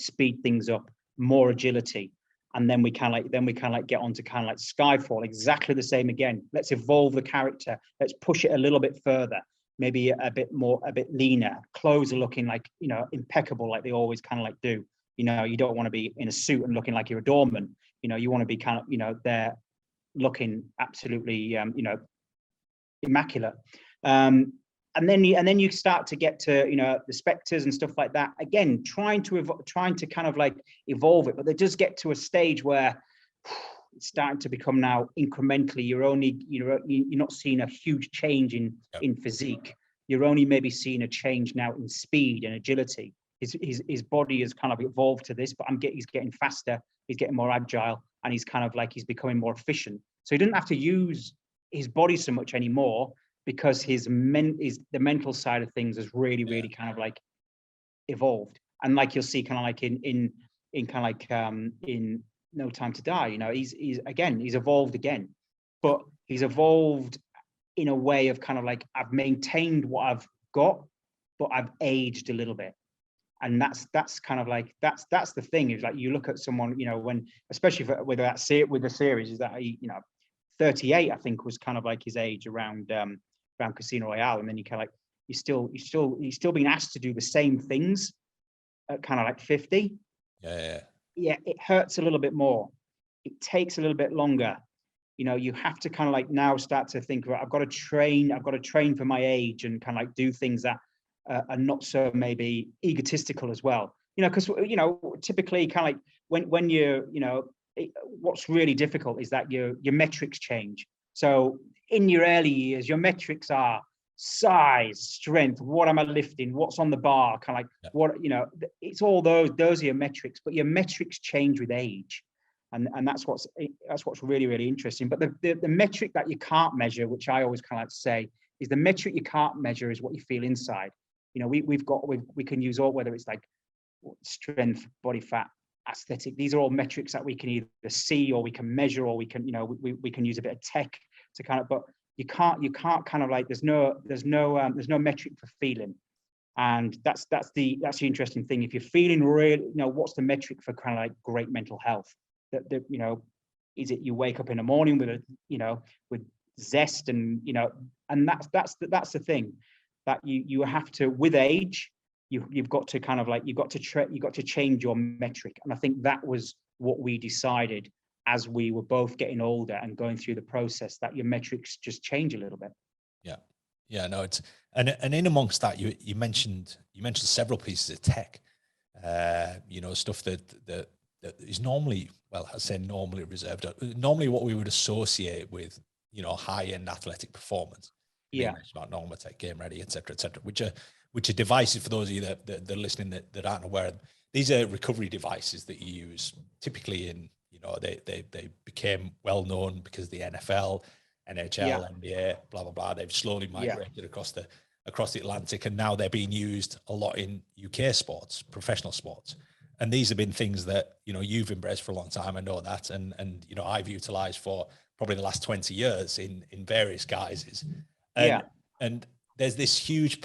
speed things up, more agility. And then we kind of like get on to kind of like Skyfall, exactly the same again. Let's evolve the character. Let's push it a little bit further, maybe a bit leaner. Clothes are looking like, you know, impeccable, like they always kind of like do. You know, you don't want to be in a suit and looking like you're a doorman. You know, you want to be kind of, you know, there looking absolutely, you know, immaculate. And then you start to get to, you know, the Spectres and stuff like that. Again, trying to kind of like evolve it, but they just get to a stage where it's starting to become now incrementally. You're not seeing a huge change in physique. You're only maybe seeing a change now in speed and agility. His body has kind of evolved to this, but he's getting faster, he's getting more agile, and he's kind of like, he's becoming more efficient. So he doesn't have to use his body so much anymore, because the mental side of things has really kind of like evolved. And like you'll see kind of like in No Time to Die, you know, he's evolved again, but he's evolved in a way of kind of like, I've maintained what I've got, but I've aged a little bit. And that's kind of like, that's the thing, is like, you look at someone, you know, when, especially with the series, is that he, you know, 38, I think, was kind of like his age around Casino Royale. And then you kind of like, he's still being asked to do the same things at kind of like 50. Yeah. It hurts a little bit more. It takes a little bit longer. You know, you have to kind of like now start to think, right, I've got to train for my age, and kind of like do things that are not so maybe egotistical as well. You know, because, you know, typically kind of like when you're, you know, what's really difficult is that your metrics change. So in your early years, your metrics are size, strength, what am I lifting, what's on the bar, kind of like what, you know, it's all those are your metrics, but your metrics change with age. And that's what's really interesting. But the metric that you can't measure, which I always kind of like to say, is the metric you can't measure is what you feel inside. You know, we can use all, whether it's like strength, body fat, aesthetic. These are all metrics that we can either see, or we can measure, or we can, you know, we can use a bit of tech to kind of, but you can't kind of like, there's no metric for feeling. And that's the interesting thing. If you're feeling really, you know, what's the metric for kind of like great mental health? That you know, is it you wake up in the morning with a, you know, with zest, and, you know, and that's the thing that you have to, with age, you've got to kind of like, you've got to change your metric. And I think that was what we decided as we were both getting older and going through the process, that your metrics just change a little bit. Yeah, no, it's, and in amongst that, you mentioned several pieces of tech, you know, stuff that is normally, well, I say normally reserved, normally what we would associate with, you know, high-end athletic performance. Yeah. About Normatec, Game Ready, et cetera, which are devices, for those of you that are listening that aren't aware, these are recovery devices that you use typically in, you know, they became well known because of the NFL, NHL, NBA, blah blah blah. They've slowly migrated across the Atlantic, and now they're being used a lot in UK sports, professional sports. And these have been things that, you know, you've embraced for a long time. I know that, and you know, I've utilized for probably the last 20 years in various guises. And there's this huge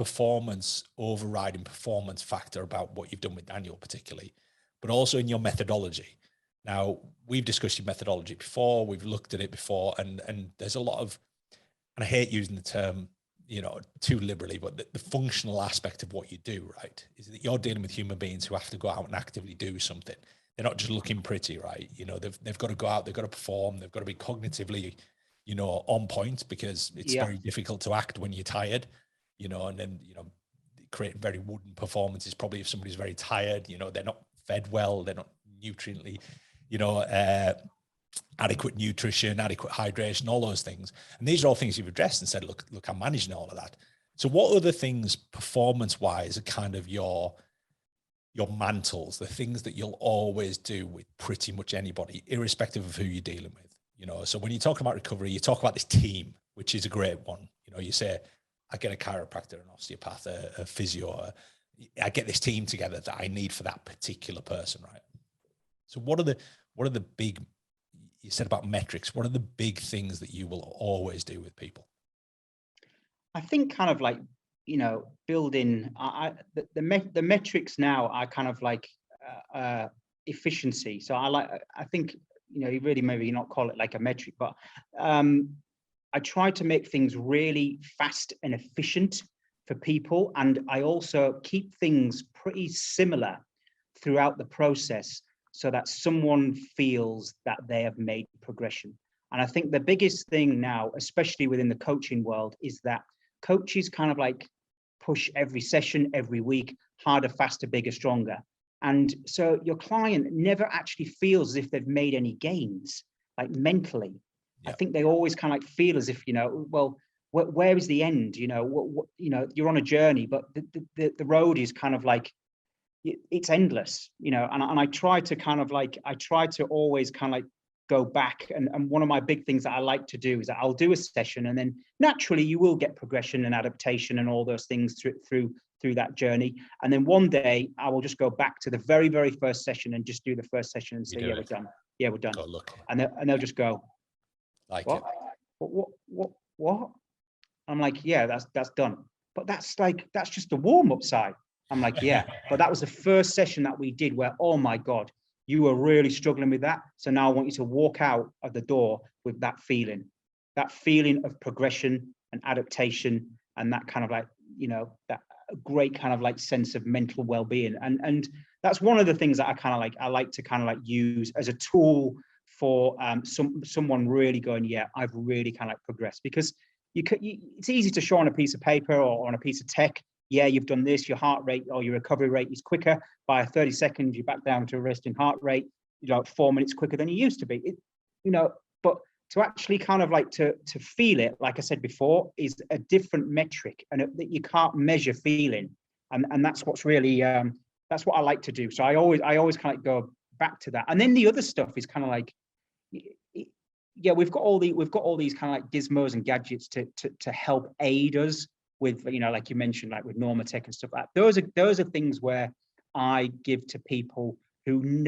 overriding performance factor about what you've done with Daniel particularly, but also in your methodology. Now, we've discussed your methodology before, we've looked at it before, and there's a lot of, and I hate using the term, you know, too liberally, but the functional aspect of what you do, right, is that you're dealing with human beings who have to go out and actively do something. They're not just looking pretty, right? You know, they've got to go out, they've got to perform, they've got to be cognitively, you know, on point, because it's very difficult to act when you're tired. you know, and then, you know, creating very wooden performances. Probably if somebody's very tired, you know, they're not fed well, they're not nutriently, you know, adequate nutrition, adequate hydration, all those things. And these are all things you've addressed and said, look, I'm managing all of that. So what other things performance wise are kind of your mantles, the things that you'll always do with pretty much anybody, irrespective of who you're dealing with? You know, so when you talk about recovery, you talk about this team, which is a great one. You know, you say, I get a chiropractor, an osteopath, a physio, I get this team together that I need for that particular person, right? So what are the big, you said about metrics, what are the big things that you will always do with people? I think kind of like, you know, building the metrics now are kind of like efficiency. So I think, you know, you really maybe not call it like a metric, but I try to make things really fast and efficient for people. And I also keep things pretty similar throughout the process so that someone feels that they have made progression. And I think the biggest thing now, especially within the coaching world, is that coaches kind of like push every session, every week, harder, faster, bigger, stronger. And so your client never actually feels as if they've made any gains, like mentally. Yeah. I think they always kind of like feel as if, you know, well, where is the end? You know, you know, you're on a journey, but the road is kind of like, it's endless, you know. And I try to kind of like, I try to always kind of like go back. And one of my big things that I like to do is that I'll do a session, and then naturally you will get progression and adaptation and all those things through that journey. And then one day I will just go back to the very, very first session and just do the first session and say, yeah, we're done. Yeah, we're done. And they'll just go, like, what? I'm like, yeah, that's done. But that's just the warm-up side. I'm like, yeah, but that was the first session that we did where, oh my God, you were really struggling with that. So now I want you to walk out of the door with that feeling of progression and adaptation, and that kind of like, you know, that great kind of like sense of mental well-being. And that's one of the things that I like to kind of like use as a tool for someone really going, yeah, I've really kind of like progressed. Because it's easy to show on a piece of paper or on a piece of tech, yeah, you've done this, your heart rate or your recovery rate is quicker by 30 seconds, you're back down to a resting heart rate, you know, 4 minutes quicker than you used to be. You know, but to actually kind of like to feel it, like I said before, is a different metric, and that you can't measure feeling. And that's what's really, that's what I like to do. So I always kind of go back to that. And then the other stuff is kind of like, yeah, we've got all these kind of like gizmos and gadgets to help aid us with, you know, like you mentioned, like with Normatech and stuff like that. Those are things where I give to people who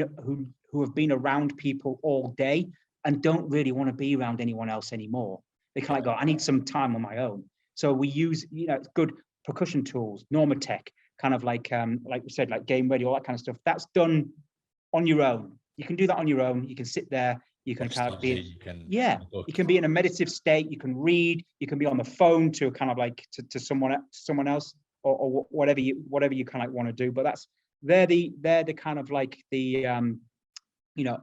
have been around people all day and don't really want to be around anyone else anymore. They kind of go, I need some time on my own. So we use, you know, good percussion tools, Normatech, kind of like we said, like Game Ready, all that kind of stuff. That's done on your own. You can do that on your own. You can sit there. You can kind of be, you can be in a meditative state. You can read. You can be on the phone to kind of like to someone else, or whatever you kind of like want to do. But they're the kind of like the you know,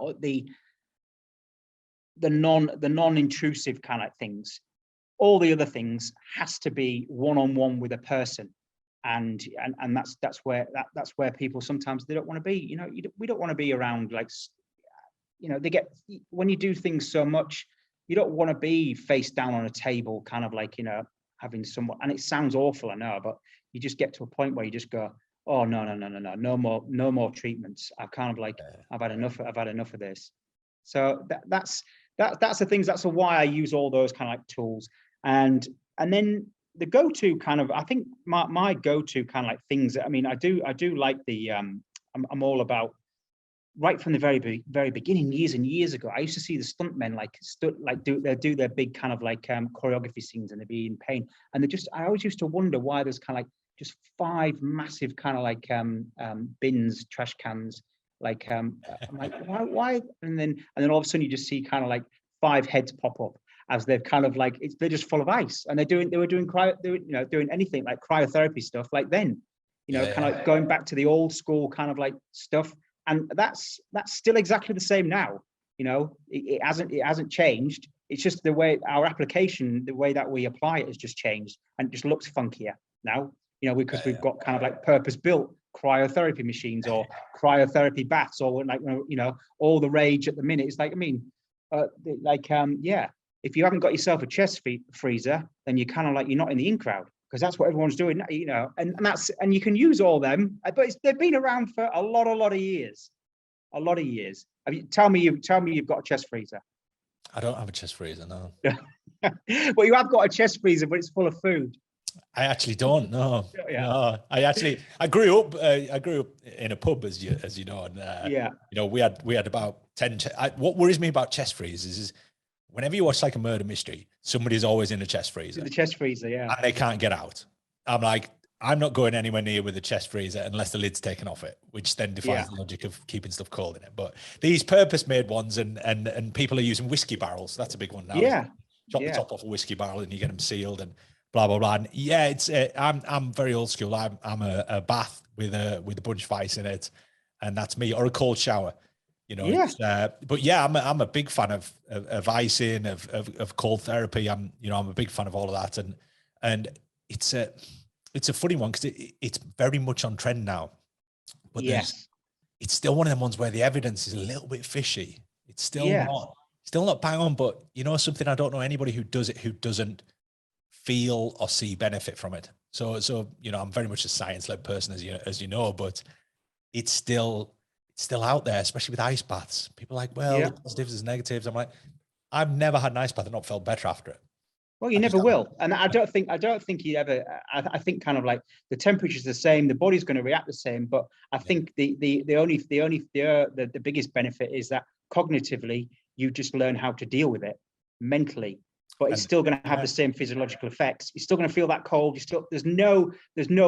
the non-intrusive kind of things. All the other things has to be one-on-one with a person, and that's where people sometimes they don't want to be. You know, we don't want to be around like. You know, when you do things so much, you don't want to be face down on a table, kind of like, you know, having someone, and it sounds awful, I know, but you just get to a point where you just go, oh, no more treatments. I've kind of like, I've had enough of this. So that's the things, that's why I use all those kind of like tools. And then the go-to kind of, I think my go-to kind of like things, I mean, I do like the, I'm all about, right from the very beginning, years and years ago, I used to see the stuntmen do their big kind of like choreography scenes, and they'd be in pain, and I always used to wonder why there's kind of like just 5 massive kind of like bins, trash cans, like I'm like, why? And then all of a sudden you just see kind of like 5 heads pop up as they've kind of like, they're just full of ice, and they were doing anything like cryotherapy stuff like then, you know, kind of like going back to the old school kind of like stuff. And that's still exactly the same now. You know, it hasn't changed. It's just the way our application, the way that we apply it has just changed, and it just looks funkier. now, because we've got kind of like purpose-built cryotherapy machines or cryotherapy baths, or like, all the rage at the minute. It's like, if you haven't got yourself a chest freezer, then you're kind of like, you're not in the in crowd, because that's what everyone's doing, and you can use all them, but they've been around for a lot of years. Tell me you've got a chest freezer. I don't have a chest freezer, no. Well, you have got a chest freezer, but it's full of food. I actually don't. No, Yeah. no. I grew up in a pub, as you know, and we had about 10. What worries me about chest freezers is whenever you watch like a murder mystery, somebody's always in a chest freezer. In the chest freezer, yeah. And they can't get out. I'm like, I'm not going anywhere near with a chest freezer unless the lid's taken off it, which then defies the logic of keeping stuff cold in it. But these purpose-made ones, and people are using whiskey barrels. That's a big one now. Yeah. Chop the top off a whiskey barrel and you get them sealed and blah blah blah. And yeah, it's I'm very old school. I'm a bath with a bunch of ice in it, and that's me, or a cold shower. But yeah, I'm a big fan of icing, of cold therapy. I'm a big fan of all of that, and it's a funny one because it's very much on trend now. But it's still one of them ones where the evidence is a little bit fishy. It's still not bang on. But something, I don't know anybody who does it who doesn't feel or see benefit from it. So I'm very much a science-led person, as you know, but it's still out there, especially with ice baths. People are like, well, positives and negatives. I'm like, I've never had an ice bath and not felt better after it. Well, you never will. And I don't think you ever, I think kind of like the temperature's the same, the body's going to react the same. But I think the biggest benefit is that cognitively, you just learn how to deal with it mentally, but it's still going to have the same physiological effects. You're still going to feel that cold. There's no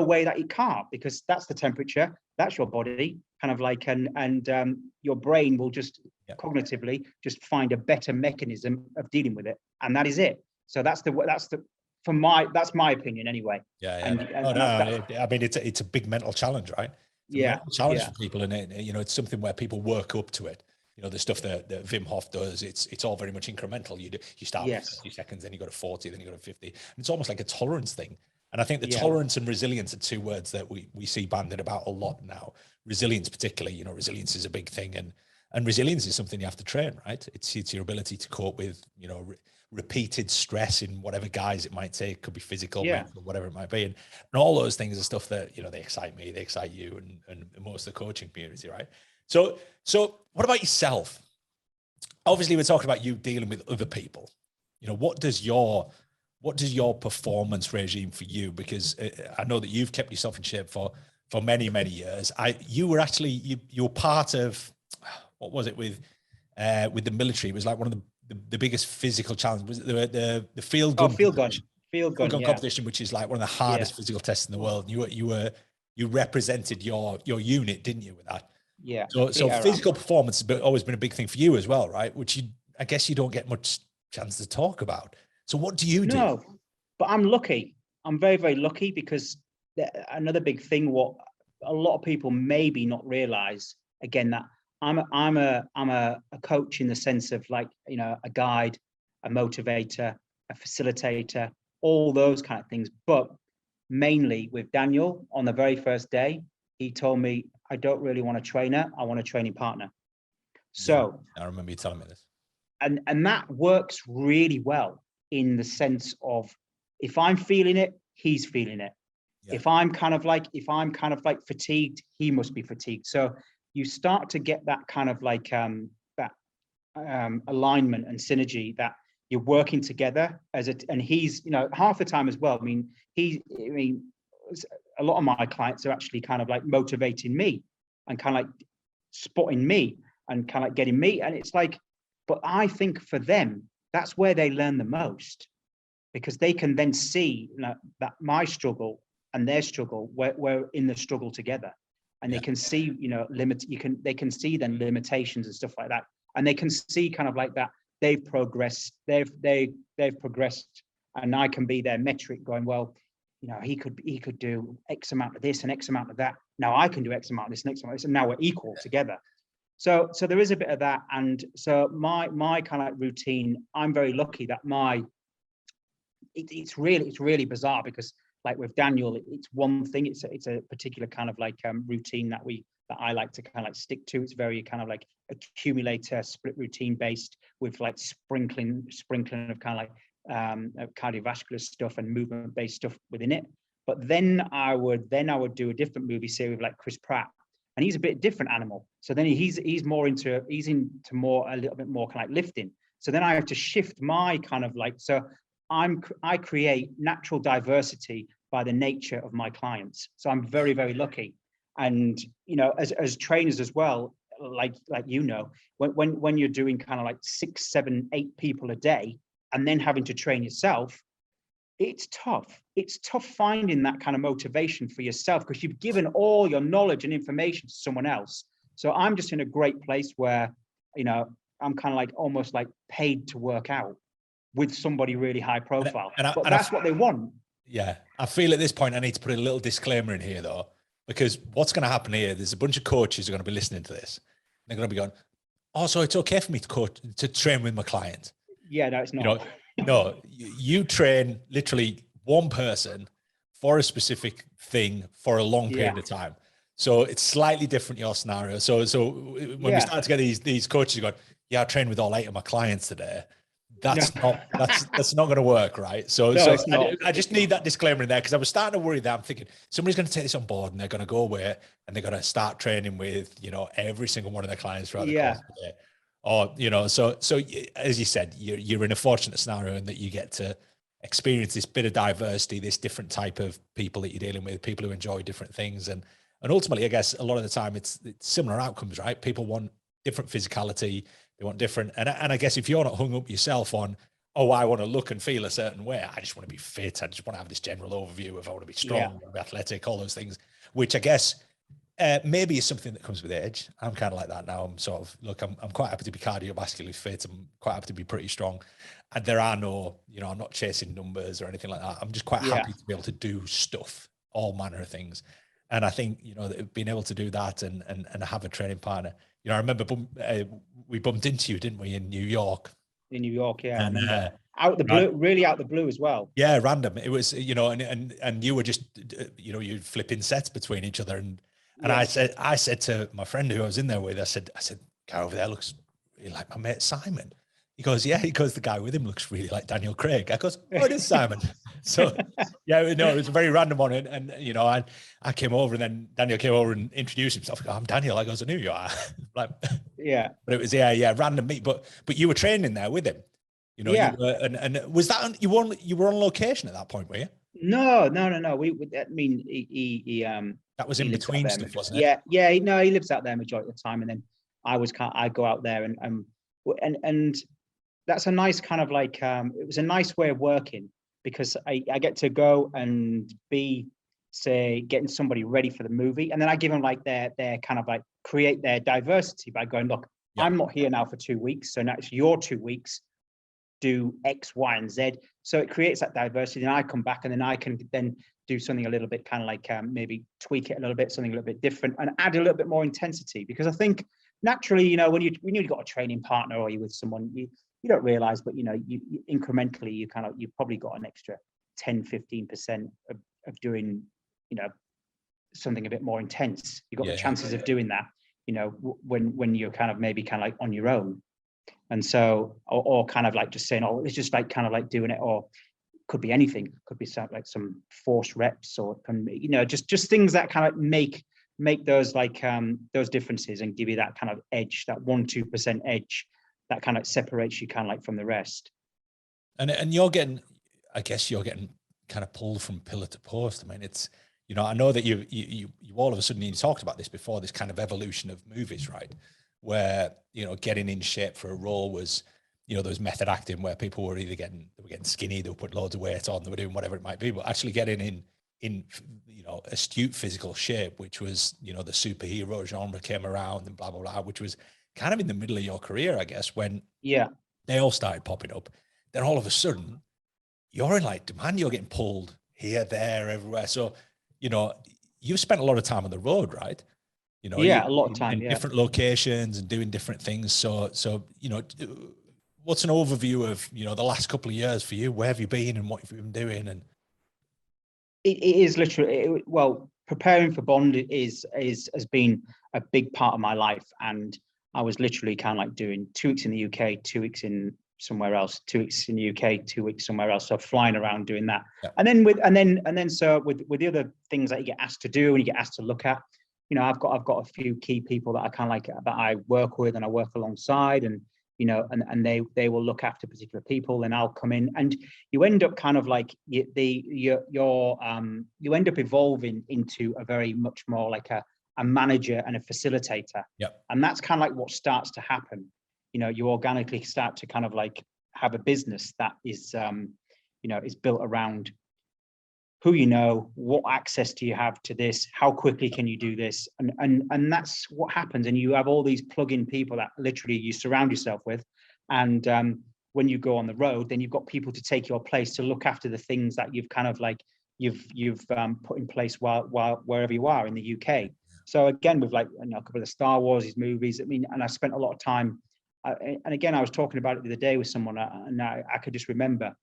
way that you can't, because that's the temperature, that's your body kind of like, and your brain will just cognitively just find a better mechanism of dealing with it. And that is it. So that's my opinion anyway. I mean, it's a big mental challenge, right? It's a mental challenge for people, and it's something where people work up to it. The stuff that Wim Hof does, it's all very much incremental. You start with 30 seconds, then you go to 40, then you go to 50. And it's almost like a tolerance thing. And I think the tolerance and resilience are two words that we see bandied about a lot now. Resilience, particularly, resilience is a big thing, and resilience is something you have to train, right? It's your ability to cope with, repeated stress in whatever guise it might take. Could be physical, mental, whatever it might be, and all those things are stuff that they excite me, they excite you, and most of the coaching community, right? So what about yourself? Obviously, we're talking about you dealing with other people. What does your performance regime for you? Because I know that you've kept yourself in shape for many years. You were part of, what was it with the military? It was like one of the biggest physical challenges. Was it the field gun competition, which is like one of the hardest physical tests in the world. You represented your unit, didn't you, with that? Yeah. So physical performance has always been a big thing for you as well, right? Which I guess you don't get much chance to talk about. So what do you do? No, but I'm lucky. I'm very, very lucky, because another big thing, what a lot of people maybe not realize, again, that I'm a coach in the sense of like, a guide, a motivator, a facilitator, all those kind of things. But mainly with Daniel, on the very first day, he told me, I don't really want a trainer, I want a training partner. So I remember you telling me this. And that works really well, in the sense of, if I'm feeling it, he's feeling it. Yeah. If I'm kind of like fatigued, he must be fatigued. So you start to get that kind of like alignment and synergy, that you're working together and he's, half the time as well. A lot of my clients are actually kind of like motivating me and kind of like spotting me and kind of like getting me. And it's like, but I think for them, that's where they learn the most, because they can then see that my struggle and their struggle, we're in the struggle together, and they can see, they can see then limitations and stuff like that. And they can see kind of like that they've progressed, they've progressed, and I can be their metric going, well, he could do X amount of this and X amount of that. Now I can do X amount of this and X amount of this, and now we're equal together. So there is a bit of that. And so my kind of like routine, I'm very lucky that it's really bizarre, because like with Daniel, it's one thing. It's a particular kind of like routine that I like to kind of like stick to. It's very kind of like accumulator split routine based with like sprinkling of kind of like cardiovascular stuff and movement based stuff within it. But then I would do a different movie series with like Chris Pratt, and he's a bit different animal. So then he's into more a little bit more kind of like lifting. So then I have to shift my kind of like, so I create natural diversity by the nature of my clients. So I'm very, very lucky. And, you know, as trainers as well, like when you're doing kind of like 6, 7, 8 people a day and then having to train yourself, it's tough. It's tough finding that kind of motivation for yourself because you've given all your knowledge and information to someone else. So I'm just in a great place where, you know, I'm kind of like almost like paid to work out with somebody really high profile. But that's what they want. Yeah. I feel at this point, I need to put a little disclaimer in here though, because what's going to happen here, there's a bunch of coaches who are going to be listening to this. They're going to be going, oh, so it's okay for me to train with my client. Yeah, no, it's not. You know, no, you train literally one person for a specific thing for a long period of time. So it's slightly different, your scenario. So when we start to get these coaches going, yeah, I trained with all 8 of my clients today. That's not going to work, right? So I just need that disclaimer in there because I was starting to worry that I'm thinking somebody's going to take this on board and they're going to go away and they're going to start training with, you know, every single one of their clients throughout the course of the day. Or, you know, so as you said, you're in a fortunate scenario in that you get to experience this bit of diversity, this different type of people that you're dealing with, people who enjoy different things. And ultimately, I guess a lot of the time it's similar outcomes, right? People want different physicality. They want different. And I guess if you're not hung up yourself on, oh, I want to look and feel a certain way, I just want to be fit. I just want to have this general overview of I want to be strong, I want to be athletic, all those things, which I guess maybe is something that comes with age. I'm kind of like that now. I'm sort of, look, I'm quite happy to be cardiovascularly fit. I'm quite happy to be pretty strong. And there are no, you know, I'm not chasing numbers or anything like that. I'm just quite happy to be able to do stuff, all manner of things. And I think, you know, being able to do that and have a training partner, you know, I remember we bumped into you, didn't we, in New York? In New York, yeah. And out the blue, really out the blue as well. Yeah, random. It was, you know, and you were just, you know, you'd flipping sets between each other. And I said to my friend who I was in there with, I said, guy over there looks really like my mate Simon. He goes, yeah. He goes, the guy with him looks really like Daniel Craig. I goes, oh, it is Simon. So yeah, no, it was a very random one. And you know, I came over and then Daniel came over and introduced himself. I go, I'm Daniel. I goes, I knew you are. Like, yeah. But it was random meet. But you were training there with him. You know, you were, and was that you were on location at that point, were you? No. We I mean, he that was in between stuff, wasn't it? Yeah. He lives out there majority of the time, and then I go out there and that's a nice kind of like it was a nice way of working because I get to go and be, say, getting somebody ready for the movie, and then I give them like their kind of like create their diversity by going, look, I'm not here now for 2 weeks, so now it's your 2 weeks. Do X, Y, and Z. So it creates that diversity. And I come back and then I can then do something a little bit kind of like maybe tweak it a little bit, something a little bit different and add a little bit more intensity. Because I think naturally, you know, when you've got a training partner or you're with someone, you don't realize, but you know, you incrementally, you've probably got an extra 10-15% of doing, you know, something a bit more intense. You've got the chances of doing that, you know, when you're kind of maybe kind of like on your own. And so, or kind of like just saying, oh, it's just like kind of like doing it, or could be anything, could be like some forced reps, or you know, just things that kind of make those like those differences and give you that kind of edge, that 1-2% edge that kind of separates you kind of like from the rest. And you're getting, I guess you're getting kind of pulled from pillar to post. I mean, it's, you know, I know that you all of a sudden, you talked about this before, this kind of evolution of movies, right? Where, you know, getting in shape for a role was, you know, there was method acting where people were either getting skinny, they would put loads of weight on, they were doing whatever it might be, but actually getting in, you know, astute physical shape, which was, you know, the superhero genre came around and blah, blah, blah, which was kind of in the middle of your career, I guess, when they all started popping up. Then all of a sudden you're in like demand, you're getting pulled here, there, everywhere. So, you know, you've spent a lot of time on the road, right? You know, a lot of time in different locations and doing different things. So, you know, what's an overview of, you know, the last couple of years for you? Where have you been and what have you been doing? And it is literally, well, preparing for Bond has been a big part of my life. And I was literally kind of like doing 2 weeks in the UK, 2 weeks in somewhere else, 2 weeks in the UK, 2 weeks somewhere else. So flying around doing that. Yeah. And then so with the other things that you get asked to do and you get asked to look at, you know, I've got a few key people that I kind of like, that I work with and I work alongside, and you know, and they will look after particular people, and I'll come in, and you end up kind of like you end up evolving into a very much more like a manager and a facilitator. Yeah. And that's kind of like what starts to happen. You know, you organically start to kind of like have a business that is, you know, is built around who you know, what access do you have to this, how quickly can you do this, and that's what happens. And you have all these plug-in people that literally you surround yourself with, and when you go on the road, then you've got people to take your place to look after the things that you've kind of like you've put in place while wherever you are in the UK. So again, with like, you know, a couple of the Star Wars, these movies, I mean, and I spent a lot of time, and again, I was talking about it the other day with someone, and I could just remember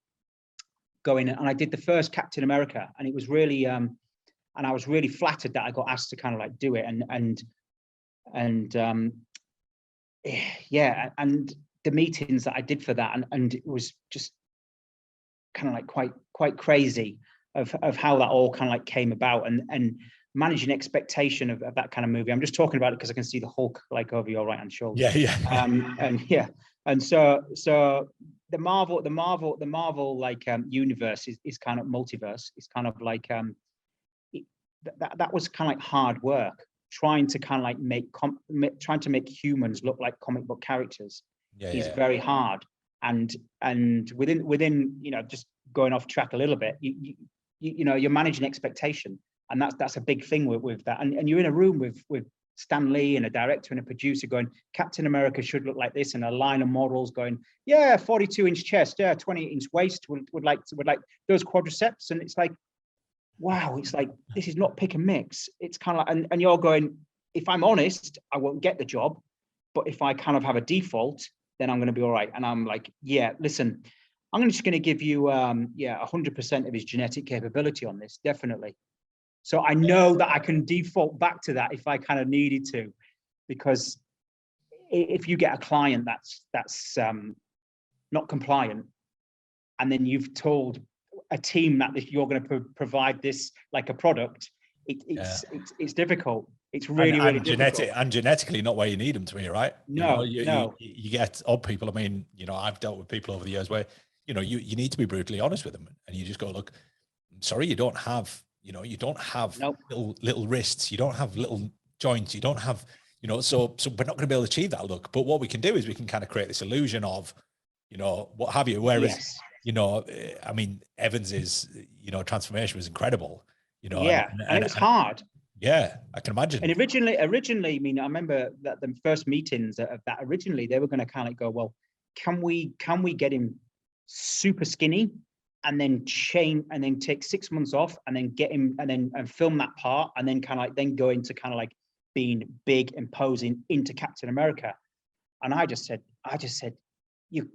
going, and I did the first Captain America, and it was really, and I was really flattered that I got asked to kind of like do it, yeah, and the meetings that I did for that, and it was just kind of like quite crazy of how that all kind of like came about, and managing expectation of that kind of movie. I'm just talking about it because I can see the Hulk like over your right hand shoulder. Yeah. And so the Marvel like universe is kind of multiverse. It's kind of like that was kind of like hard work, trying to kind of like trying to make humans look like comic book characters is very hard. And within, you know, just going off track a little bit, you know, you're managing expectation, and that's a big thing with that. And you're in a room with Stan Lee and a director and a producer going, Captain America should look like this, and a line of models going, yeah, 42-inch chest, yeah, 20-inch waist, would like those quadriceps. And it's like, wow, it's like, this is not pick and mix. It's kind of like, and you're going, if I'm honest, I won't get the job, but if I kind of have a default, then I'm going to be all right. And I'm like, yeah, listen, I'm just going to give you 100% of his genetic capability on this, definitely. So I know that I can default back to that if I kind of needed to, because if you get a client that's not compliant, and then you've told a team that you're going to provide this like a product, it's difficult. It's really difficult. And genetically not where you need them to be, right? No, you get odd people. I mean, you know, I've dealt with people over the years where, you know, you need to be brutally honest with them, and you just go, look, I'm sorry, you don't have nope. little wrists, you don't have little joints, you don't have, you know, so we're not going to be able to achieve that look. But what we can do is we can kind of create this illusion of, you know, what have you. Whereas, you know, I mean, Evans's, you know, transformation was incredible, you know. Yeah, and it was hard. Yeah, I can imagine. And originally, I mean, I remember that the first meetings of that, originally they were going to kind of go, well, can we get him super skinny, and then take 6 months off, and then get him, and film that part, and then kind of like then go into kind of like being big and posing into Captain America. And I just said, you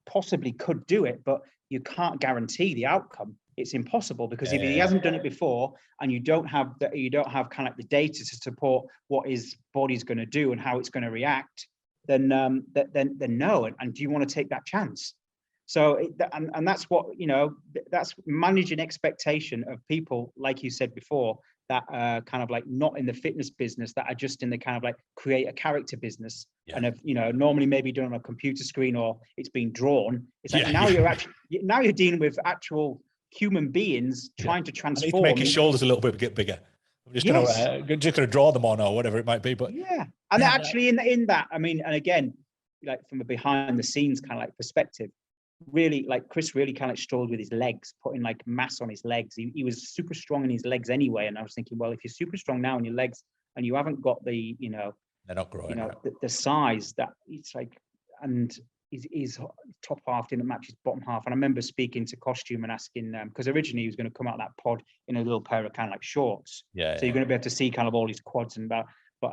possibly could do it, but you can't guarantee the outcome. It's impossible, because if he hasn't done it before, and you don't have kind of like the data to support what his body's going to do and how it's going to react, then no. And do you want to take that chance? So, and that's what, you know, that's managing expectation of people, like you said before, that are kind of like not in the fitness business, that are just in the kind of like create a character business, and have, you know, normally maybe done on a computer screen, or it's been drawn. It's like now you're dealing with actual human beings trying to transform. I need to make his shoulders a little bit bigger. I'm just gonna draw them on, or whatever it might be. But and actually in that, I mean, and again, like from a behind the scenes kind of like perspective, really, like Chris really kind of struggled with his legs, putting like mass on his legs. He was super strong in his legs anyway, and I was thinking, well, if you're super strong now in your legs and you haven't got the, you know, they're not growing, you know, the size that it's like, and his top half didn't match his bottom half. And I remember speaking to costume and asking them, because originally he was going to come out of that pod in a little pair of kind of like shorts, so you're going to be able to see kind of all his quads and that, but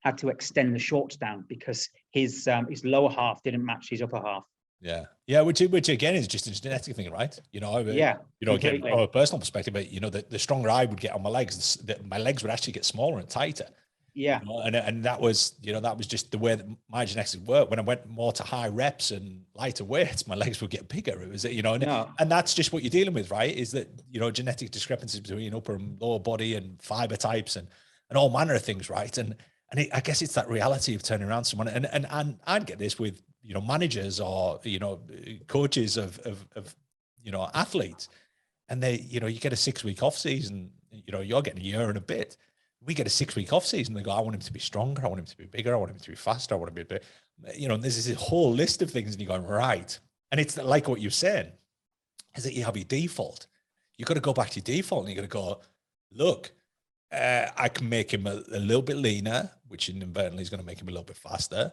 had to extend the shorts down because his lower half didn't match his upper half. Yeah, which again is just a genetic thing, right? Yeah, Again, completely. from a personal perspective, but the stronger I would get on my legs, my legs would actually get smaller and tighter. Yeah. And that was, that was just the way that my genetics worked. When I went more to high reps and lighter weights, my legs would get bigger. It was, and that's just what you're dealing with, right? Is that, genetic discrepancies between upper and lower body and fiber types and all manner of things, right? And I guess it's that reality of turning around someone. And I'd get this with, managers or, coaches of athletes. And they, you get a 6-week off season, you're getting a year and a bit. We get a 6-week off season. They go, I want him to be stronger. I want him to be bigger. I want him to be faster. I want him to be, there's this whole list of things and you're going, right. And it's like what you're saying is that you have your default. You've got to go back to your default and you're going to go, look, I can make him a little bit leaner, which inadvertently is going to make him a little bit faster.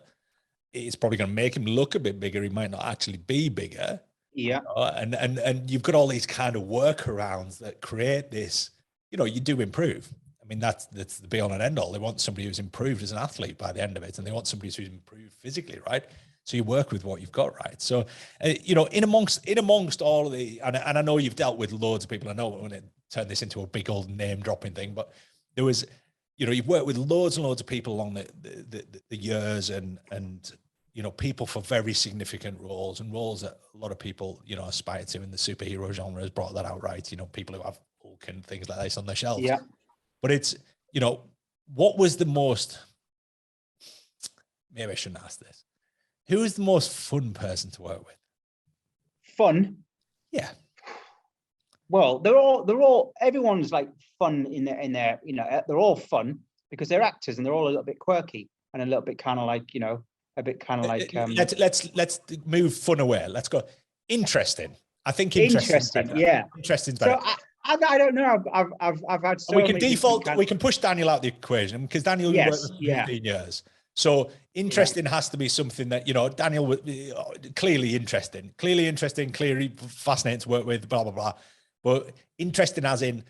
It's probably going to make him look a bit bigger. He might not actually be bigger. Yeah. And you've got all these kind of workarounds that create this, you do improve. I mean, that's the be all and end all. They want somebody who's improved as an athlete by the end of it, and they want somebody who's improved physically, right? So you work with what you've got, right? So, in amongst all of the, and I know you've dealt with loads of people. I know when to turn this into a big old name dropping thing, but there was, you've worked with loads and loads of people along the years, and people for very significant roles and roles that a lot of people, aspire to in the superhero genre has brought that out, right? People who have Hulk and things like this on their shelves. Yeah. But it's, what was the most, maybe I shouldn't ask this. Who is the most fun person to work with? Fun? Yeah. Well, they're all, everyone's like fun in their, they're all fun because they're actors and they're all a little bit quirky and a little bit kind of like, a bit kind of like. Let's move fun away. Let's go. Interesting. I think interesting. Yeah. Interesting's better. So I don't know. I've had so we can default. We can push Daniel out the equation because Daniel worked for 15 years. So interesting has to be something that Daniel was clearly interesting, clearly fascinating to work with. Blah blah blah. But interesting as in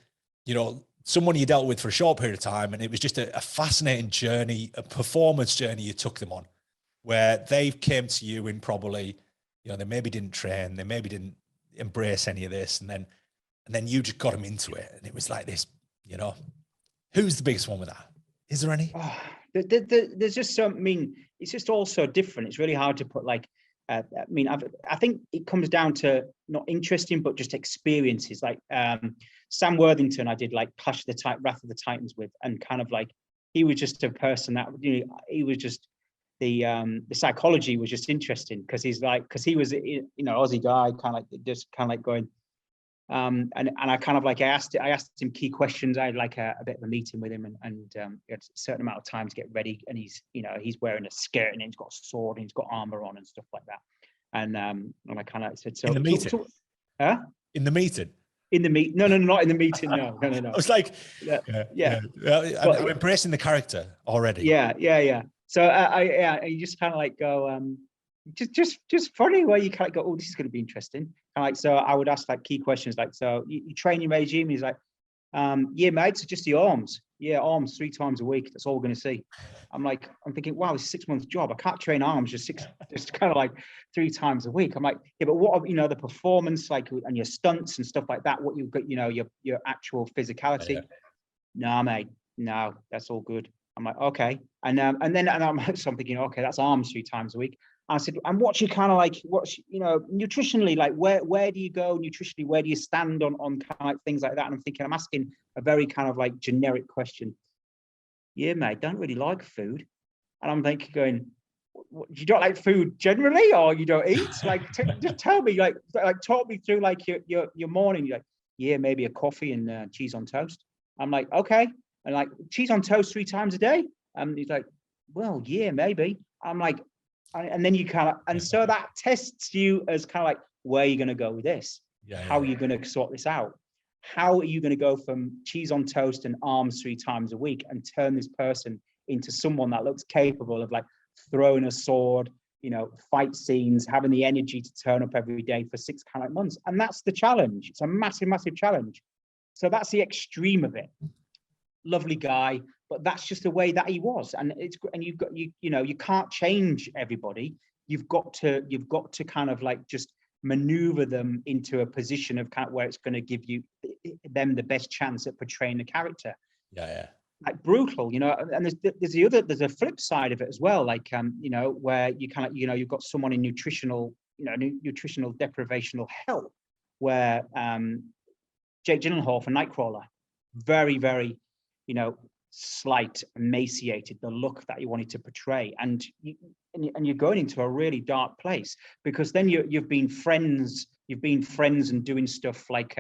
someone you dealt with for a short period of time, and it was just a fascinating journey, a performance journey you took them on, where they came to you in probably they maybe didn't train, they maybe didn't embrace any of this, and then you just got them into it, and it was like this. Who's the biggest one with that? Is there any? Oh, there's just so. I mean, it's just all so different. It's really hard to put like. I think it comes down to not interesting, but just experiences. Like Sam Worthington, I did like Wrath of the Titans with, and kind of like he was just a person that he was just the psychology was just interesting because he was Aussie guy, kind of like just kind of like going. And I kind of like I asked him key questions. I had like a bit of a meeting with him, and he had a certain amount of time to get ready. And he's wearing a skirt and he's got a sword and he's got armor on and stuff like that. And I kind of said, so in the meeting, in the meeting. In the meet? No, not in the meeting. No. I was like, yeah. I'm embracing the character already. Yeah. So you just kind of like go. Just funny where you kind of go, oh, this is going to be interesting. And like, so I would ask like key questions like, so you training regime? He's like, yeah, mate, so just the arms. Yeah, arms 3 times a week. That's all we're going to see. I'm thinking, wow, it's a 6-month job. I can't train arms just kind of like 3 times a week. I'm like, yeah, but what are, the performance like and your stunts and stuff like that? What you've got, your actual physicality? Yeah. No, mate, no, that's all good. I'm like, okay, so I'm thinking, okay, that's arms 3 times a week. I said, and what's your kind of like, nutritionally, like where do you go nutritionally? Where do you stand on kind of like things like that? And I'm thinking, I'm asking a very kind of like generic question. Yeah, mate, don't really like food. And I'm thinking, going, you don't like food generally, or you don't eat? Like, just tell me, like talk me through like your morning. You're like, yeah, maybe a coffee and cheese on toast. I'm like, okay. And like cheese on toast 3 times a day. And he's like, well, yeah, maybe. I'm like, and then you kind of, and so that tests you as kind of like, where are you going to go with this? How are you going to sort this out? How are you going to go from cheese on toast and arms 3 times a week and turn this person into someone that looks capable of like throwing a sword, fight scenes, having the energy to turn up every day for 6 kind of months? And that's the challenge. It's a massive, massive challenge. So that's the extreme of it. Lovely guy, but that's just the way that he was. And you can't change everybody. you've got to kind of like just maneuver them into a position of kind of where it's going to give them the best chance at portraying the character. Yeah. Like brutal, and there's a flip side of it as well, like where you kind of you've got someone in nutritional deprivational hell, where Jake Gyllenhaal for Nightcrawler, very, very, slight, emaciated, the look that he wanted to portray, and you're going into a really dark place, because then you've been friends and doing stuff like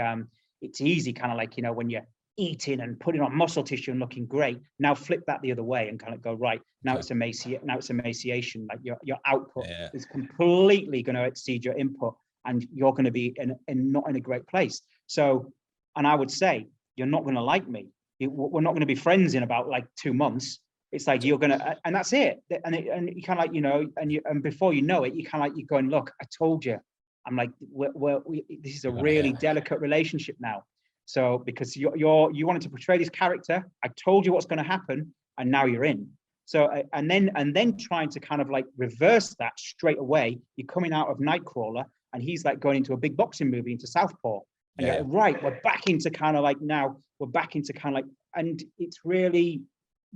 it's easy, kind of like when you're eating and putting on muscle tissue and looking great. Now flip that the other way and kind of go, right, now it's emaciation, like your output is completely going to exceed your input, and you're going to be not in a great place. So, and I would say, you're not going to like me. We're not going to be friends in about like 2 months. It's like you're going to, and that's it. And you kind of like, and before you know it, you kind of like, you're going, look, I told you. I'm like, this is a really delicate relationship now. So because you wanted to portray this character, I told you what's going to happen, and now you're in. So and then trying to kind of like reverse that straight away. You're coming out of Nightcrawler, and he's like going into a big boxing movie, into Southpaw. And you're like, right, we're back into kind of like, and it's really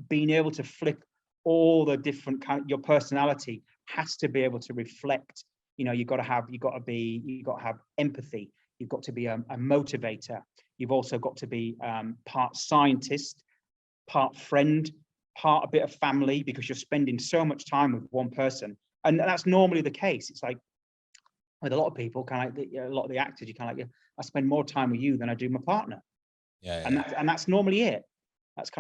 being able to flip all the different kind of, your personality has to be able to reflect. You've got to have empathy. You've got to be a motivator. You've also got to be part scientist, part friend, part a bit of family, because you're spending so much time with one person. And that's normally the case. It's like with a lot of people, kind of like a lot of the actors, you kind of like, I spend more time with you than I do my partner. And that's normally it. That's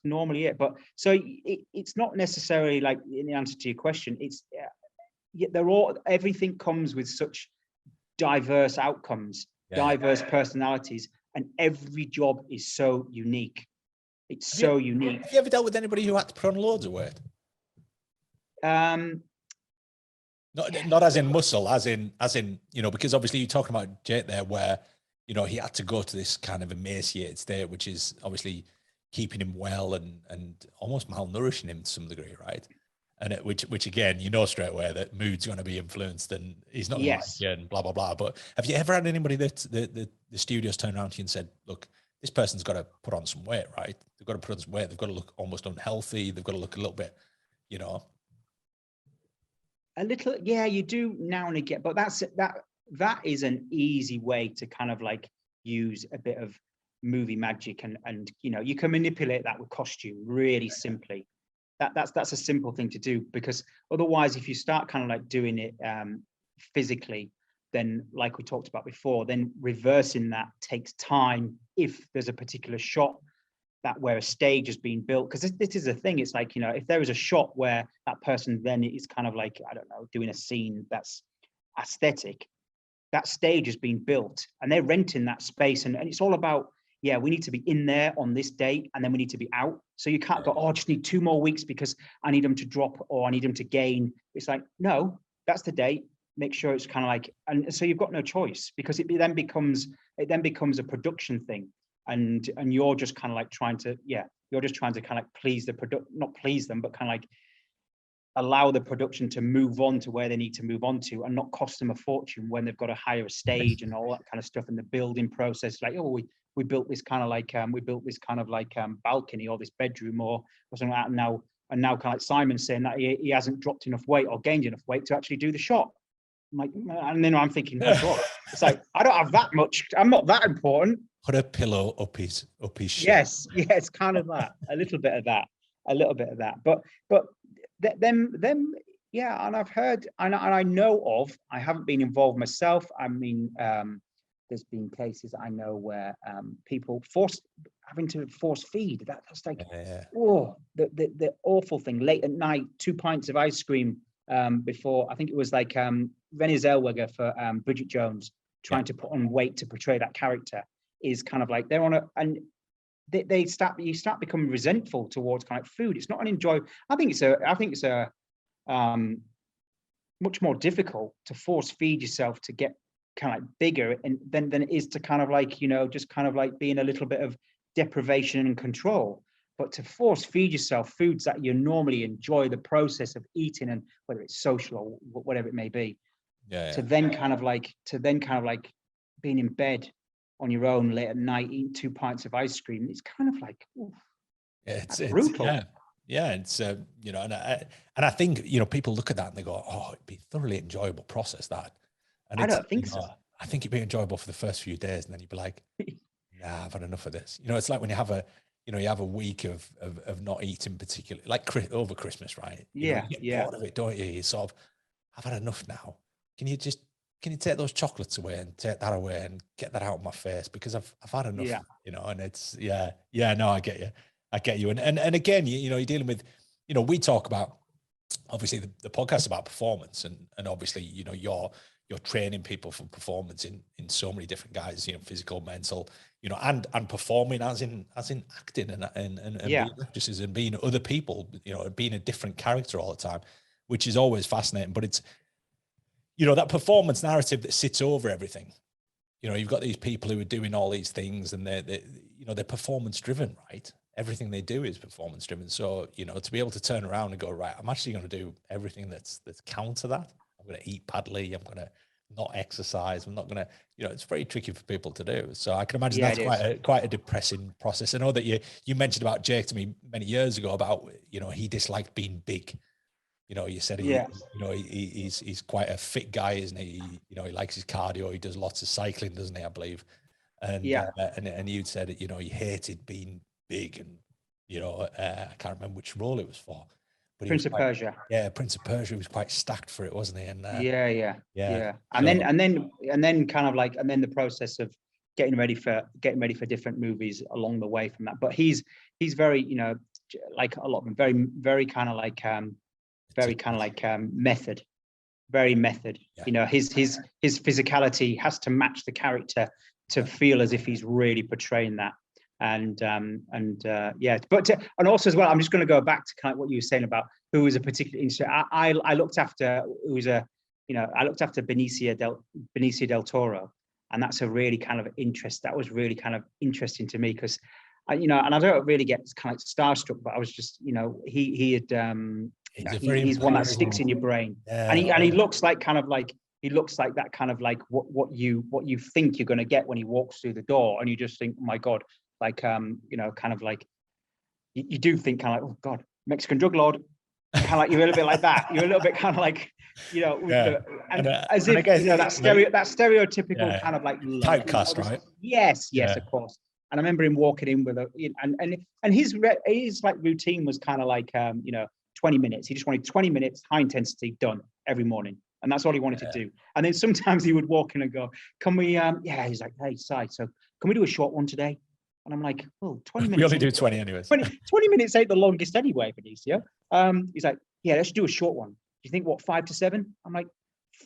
normally it. But so it's not necessarily like, in the answer to your question, it's everything comes with such diverse outcomes, diverse personalities, and every job is so unique. It's so unique. Have you ever dealt with anybody who had to put on loads of weight? Not as in muscle, as in, because obviously you're talking about Jake there, where, he had to go to this kind of emaciated state, which is obviously keeping him well and almost malnourishing him to some degree, right? And which again, straight away that mood's going to be influenced, and he's not going to like you and blah, blah, blah. But have you ever had anybody that the studios turned around to you and said, look, this person's got to put on some weight, right? They've got to put on some weight. They've got to look almost unhealthy. They've got to look a little bit, A little, you do now and again, but that is an easy way to kind of like use a bit of movie magic, and you can manipulate that with costume really simply. That's a simple thing to do, because otherwise, if you start kind of like doing it physically, then like we talked about before, then reversing that takes time. If there's a particular shot where a stage has been built, because this is the thing, it's like, if there is a shot where that person then is kind of like, I don't know, doing a scene that's aesthetic, that stage has been built and they're renting that space, and it's all about, we need to be in there on this date, and then we need to be out. So you can't go, I just need 2 more weeks because I need them to drop or I need them to gain. It's like, no, that's the date. Make sure it's kind of like, and so you've got no choice, because it then becomes a production thing, and you're just kind of like trying to kind of please the not please them, but kind of like allow the production to move on to where they need to move on to, and not cost them a fortune when they've got to hire a stage and all that kind of stuff in the building process. Like, we built this kind of like balcony or this bedroom or something like that, and now kind of like Simon's saying that he hasn't dropped enough weight or gained enough weight to actually do the shot. I'm like, and then I'm thinking, oh God, it's like, I don't have that much. I'm not that important. Put a pillow up his shirt. Yes, it's kind of that, a little bit of that. But them, and I've heard, and I know of, I haven't been involved myself. I mean, there's been cases I know where people having to force feed. That's like, the awful thing. Late at night, 2 pints of ice cream before, I think it was like Renée Zellweger for Bridget Jones, trying to put on weight to portray that character, is kind of like, they're on and you start becoming resentful towards kind of food. It's not an enjoy. I think it's a much more difficult to force feed yourself to get kind of like bigger than it is to kind of like, just kind of like being a little bit of deprivation and control. but to force feed yourself foods that you normally enjoy the process of eating, and whether it's social or whatever it may be, to then kind of like being in bed on your own late at night eating 2 pints of ice cream, it's kind of like, oof, it's brutal. it's you know, and I think, you know, people look at that and they go, oh, it'd be a thoroughly enjoyable process, that. And I don't think so. I think it'd be enjoyable for the first few days, and then you'd be like, nah, I've had enough of this. You know, it's like when you have a week of not eating particularly, like over Christmas, right? You know, you get bored of it, don't you? You sort of, I've had enough now. Can you take those chocolates away and take that away and get that out of my face, because I've had enough, you know. And it's no, I get you. And again, you know, you're dealing with, you know, we talk about, obviously the podcast about performance, and obviously, you know, you're training people for performance in so many different guys, you know, physical, mental, you know, and performing as in acting and being actresses and being other people, you know, being a different character all the time, which is always fascinating. But it's, you know, that performance narrative that sits over everything. You know, you've got these people who are doing all these things, and they're performance driven, right? Everything they do is performance driven. So, you know, to be able to turn around and go, right, I'm actually going to do everything that's counter that. I'm going to eat badly. I'm going to not exercise. I'm not going to, you know, it's very tricky for people to do. So I can imagine that's quite a depressing process. I know that you mentioned about Jake to me many years ago about, you know, he disliked being big. You know, you said he's quite a fit guy, isn't he? You know, he likes his cardio. He does lots of cycling, doesn't he? I believe. And and you'd said, you know, he hated being big, and, you know, I can't remember which role it was for, but Prince of Persia. Yeah, Prince of Persia. He was quite stacked for it, wasn't he? And And then kind of like, and then the process of getting ready for different movies along the way from that. But he's very, you know, like a lot of them, very kind of like method, very method. You know, his physicality has to match the character to feel as if he's really portraying that. And also as well, I'm just going to go back to kind of what you were saying about who was a particular interest. I looked after Benicio del Toro, and that's a really kind of interest. That was really kind of interesting to me, because you know, and I don't really get kind of starstruck, but I was just, you know, he's one that sticks in your brain, and he looks like that kind of like what you think you're going to get when he walks through the door, and you just think, oh my God, like you know, kind of like you do think kind of like, oh God, Mexican drug lord, kind of like you're a little bit like that. You're a little bit kind of like, you know, as if, you know, that stereotypical kind of like typecast, right? Yes, of course. And I remember him walking in with and his like routine was kind of like, you know, 20 minutes. He just wanted 20 minutes, high intensity, done every morning. And that's all he wanted to do. And then sometimes he would walk in and go, can we, he's like, hey, Si, so can we do a short one today? And I'm like, well, 20 minutes. We only do 20 anyways. 20 minutes ain't the longest anyway, Benicio. He's like, yeah, let's do a short one. Do you think, 5 to 7? I'm like,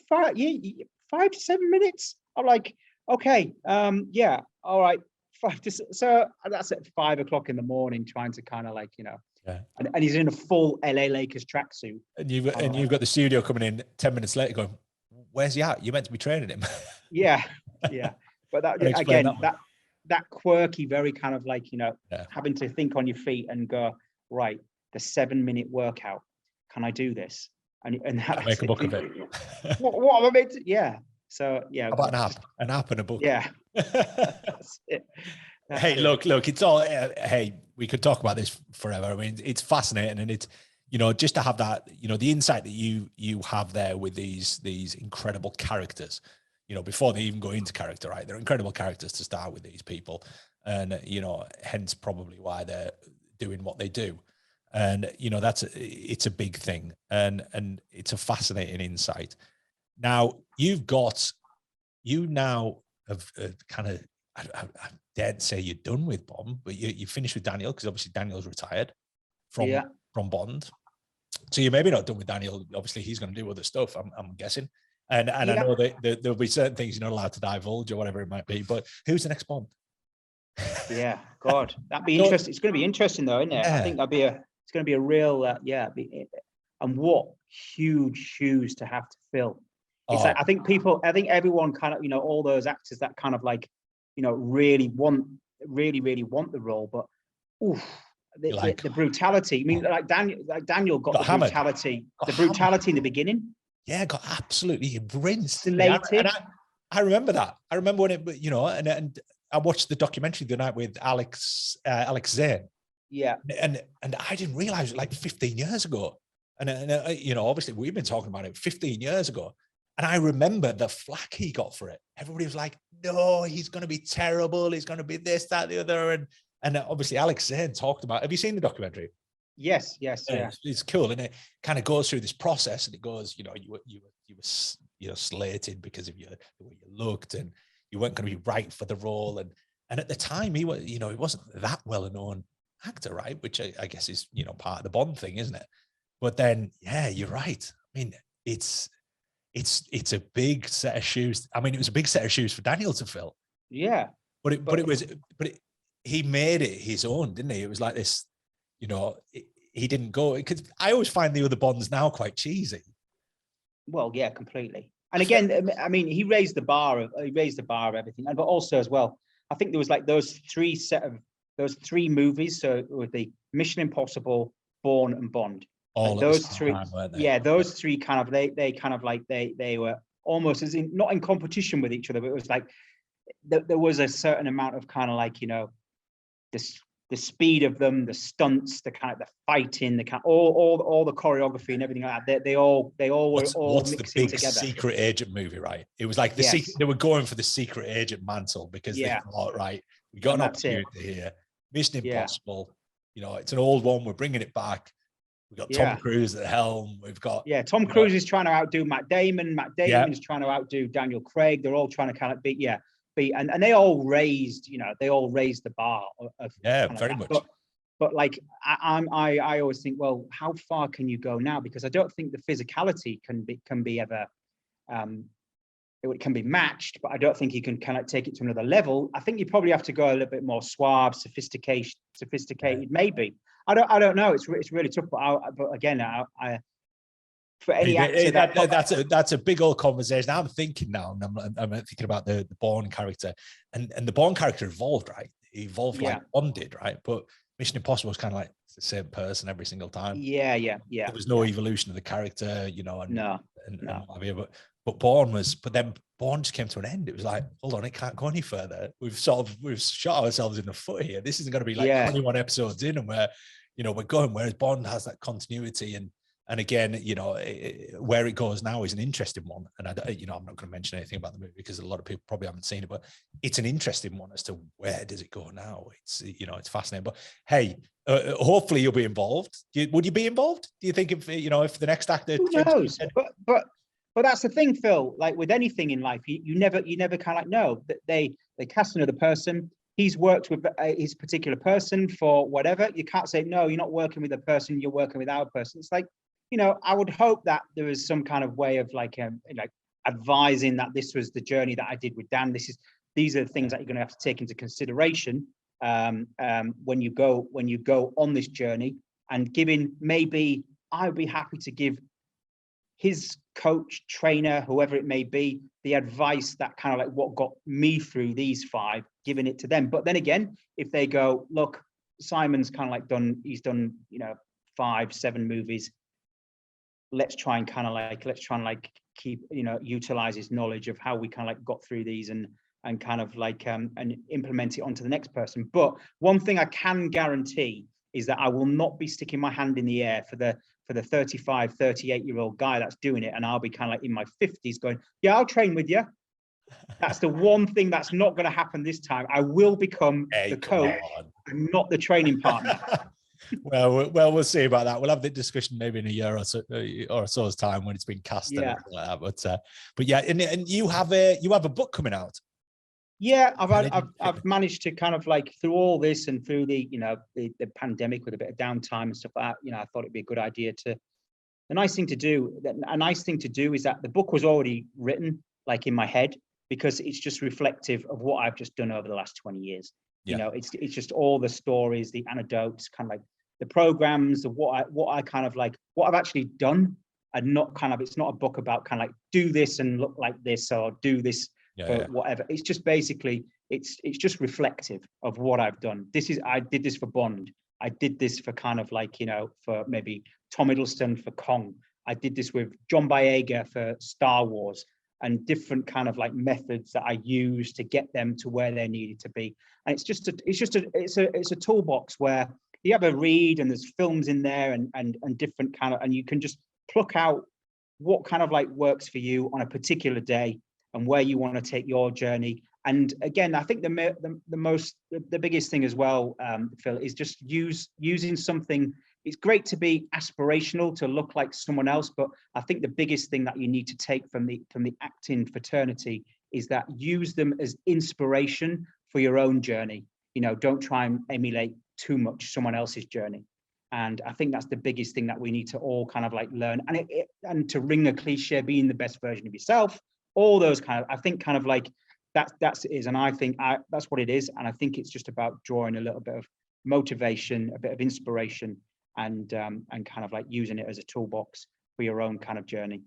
5 to 7 minutes? I'm like, okay, yeah, all right. 5 to 7. So that's at 5 o'clock in the morning, trying to kind of like, you know, and he's in a full LA Lakers tracksuit. And you've got the studio coming in 10 minutes later going, where's he at? You're meant to be training him. Yeah. But that again, that quirky, very kind of like, you know, having to think on your feet and go, right, the 7-minute workout. Can I do this? And make a book of it. What am I meant to? Yeah. So yeah. How about an app and a book? Yeah. That's it. Hey, look, it's all, hey, we could talk about this forever. I mean, it's fascinating, and it's, you know, just to have that, you know, the insight that you have there with these incredible characters, you know, before they even go into character, right? They're incredible characters to start with, these people. And, you know, hence probably why they're doing what they do. And, you know, it's a big thing, and it's a fascinating insight. Now you now have kind of, I daren't say you're done with Bond, but you finished with Daniel, because obviously Daniel's retired from Bond. So you're maybe not done with Daniel. Obviously he's going to do other stuff, I'm guessing. And I know that there'll be certain things you're not allowed to divulge or whatever it might be, but who's the next Bond? Yeah, God, that'd be interesting. It's going to be interesting though, isn't it? I think it's going to be a real, and what huge shoes to have to fill. It's like, I think everyone kind of, you know, all those actors that kind of like, you know, really want the role, but the brutality. I mean, like Daniel got the hammered. brutality, brutality in the beginning. Yeah, got absolutely rinsed. Slated. I remember that. I remember when it, you know, and I watched the documentary the night with Alex Zane. Yeah. And I didn't realize it like 15 years ago. And you know, obviously we've been talking about it 15 years ago. And I remember the flack he got for it. Everybody was like, no, he's going to be terrible. He's going to be this, that, the other. And obviously Alex Zane talked about, have you seen the documentary? Yes. Yeah. It's cool. And it kind of goes through this process and it goes, you know, you were slated because of the way you looked and you weren't going to be right for the role. And at the time he was, you know, he wasn't that well-known actor, right? Which I guess is, you know, part of the Bond thing, isn't it? But then, yeah, you're right. I mean, it's a big set of shoes. I mean, it was a big set of shoes for Daniel to fill. Yeah. But he made it his own, didn't he? It was like this, you know, he didn't go, because I always find the other Bonds now quite cheesy. Well, yeah, completely. And again, I mean, he raised the bar of everything. But also as well, I think there was like those three movies. So with the Mission Impossible, Bourne and Bond. Like those three, those three kind of they were almost as in not in competition with each other, but it was like there was a certain amount of kind of like, you know, the speed of them, the stunts, the kind of the fighting, the kind all the choreography and everything like that. They all were all mixing together. Secret agent movie, right? It was like they were going for the secret agent mantle because they thought, right, we got an opportunity here. Mission Impossible, you know, it's an old one. We're bringing it back. We've got Tom Cruise at the helm. We've got Tom Cruise is trying to outdo Matt Damon. Matt Damon is trying to outdo Daniel Craig. They're all trying to kind of beat and they all raised, you know, the bar of very much. But like I always think, well, how far can you go now? Because I don't think the physicality can be ever it can be matched, but I don't think you can kind of take it to another level. I think you probably have to go a little bit more suave, sophisticated, maybe. I don't know. It's really tough. But again, for any actor that's a big old conversation. I'm thinking now, and I'm thinking about the Bourne character, and the Bourne character evolved, right? He evolved like Bond did, right? But Mission Impossible was kind of like it's the same person every single time. Yeah. There was no evolution of the character, you know, and what have you. But Bourne just came to an end. It was like, hold on, it can't go any further. We've shot ourselves in the foot here. This isn't going to be like 21 episodes in, and we're going. Whereas Bond has that continuity, and again, you know, where it goes now is an interesting one. And I'm not going to mention anything about the movie because a lot of people probably haven't seen it, but it's an interesting one as to where does it go now. It's, you know, it's fascinating. But hey, hopefully you'll be involved. Would you be involved? Do you think if the next actor? Who knows? But that's the thing, Phil. Like with anything in life, you never kind of like know that they cast another person. He's worked with his particular person for whatever. You can't say no. You're not working with a person. You're working with our person. It's like, you know, I would hope that there was some kind of way of like advising that this was the journey that I did with Dan. These are the things that you're going to have to take into consideration when you go on this journey, and giving, maybe I'd be happy to give his coach, trainer, whoever it may be, the advice that kind of like what got me through these 5, giving it to them. But then again, if they go, look, Simon's kind of like he's done, you know, 5, 7 movies. Let's try and keep, you know, utilize his knowledge of how we kind of like got through these and kind of like and implement it onto the next person. But one thing I can guarantee is that I will not be sticking my hand in the air for the 35, 38-year-old guy that's doing it, and I'll be kind of like in my 50s going, yeah, I'll train with you. That's the one thing that's not going to happen this time. I will become the coach and not the training partner. Well, we'll see about that. We'll have the discussion maybe in a year or so's time when it's been cast and everything like that. But yeah, and you have a book coming out. Yeah, I've managed to kind of like through all this and through the, you know, the pandemic with a bit of downtime and stuff like that, you know, I thought it'd be a good idea a nice thing to do is that the book was already written like in my head, because it's just reflective of what I've just done over the last 20 years. You know, it's just all the stories, the anecdotes, kind of like the programs, what I kind of like, what I've actually done, and not kind of, it's not a book about kind of like do this and look like this or do this whatever. It's just basically, it's just reflective of what I've done. I did this for Bond. I did this for kind of like, for maybe Tom Hiddleston for Kong. I did this with John Boyega for Star Wars, and different kind of like methods that I used to get them to where they needed to be. And it's a toolbox where you have a read and there's films in there and different kind of, and you can just pluck out what kind of like works for you on a particular day and where you want to take your journey. And again, I think the biggest thing as well, Phil, is just using something. It's great to be aspirational, to look like someone else, but I think the biggest thing that you need to take from the acting fraternity is that use them as inspiration for your own journey. Don't try and emulate too much someone else's journey. And I think that's the biggest thing that we need to all kind of like learn. And to ring a cliche, being the best version of yourself, all those kind of, I think kind of like that's it is. And I think that's what it is. And I think it's just about drawing a little bit of motivation, a bit of inspiration, and kind of like using it as a toolbox for your own kind of journey.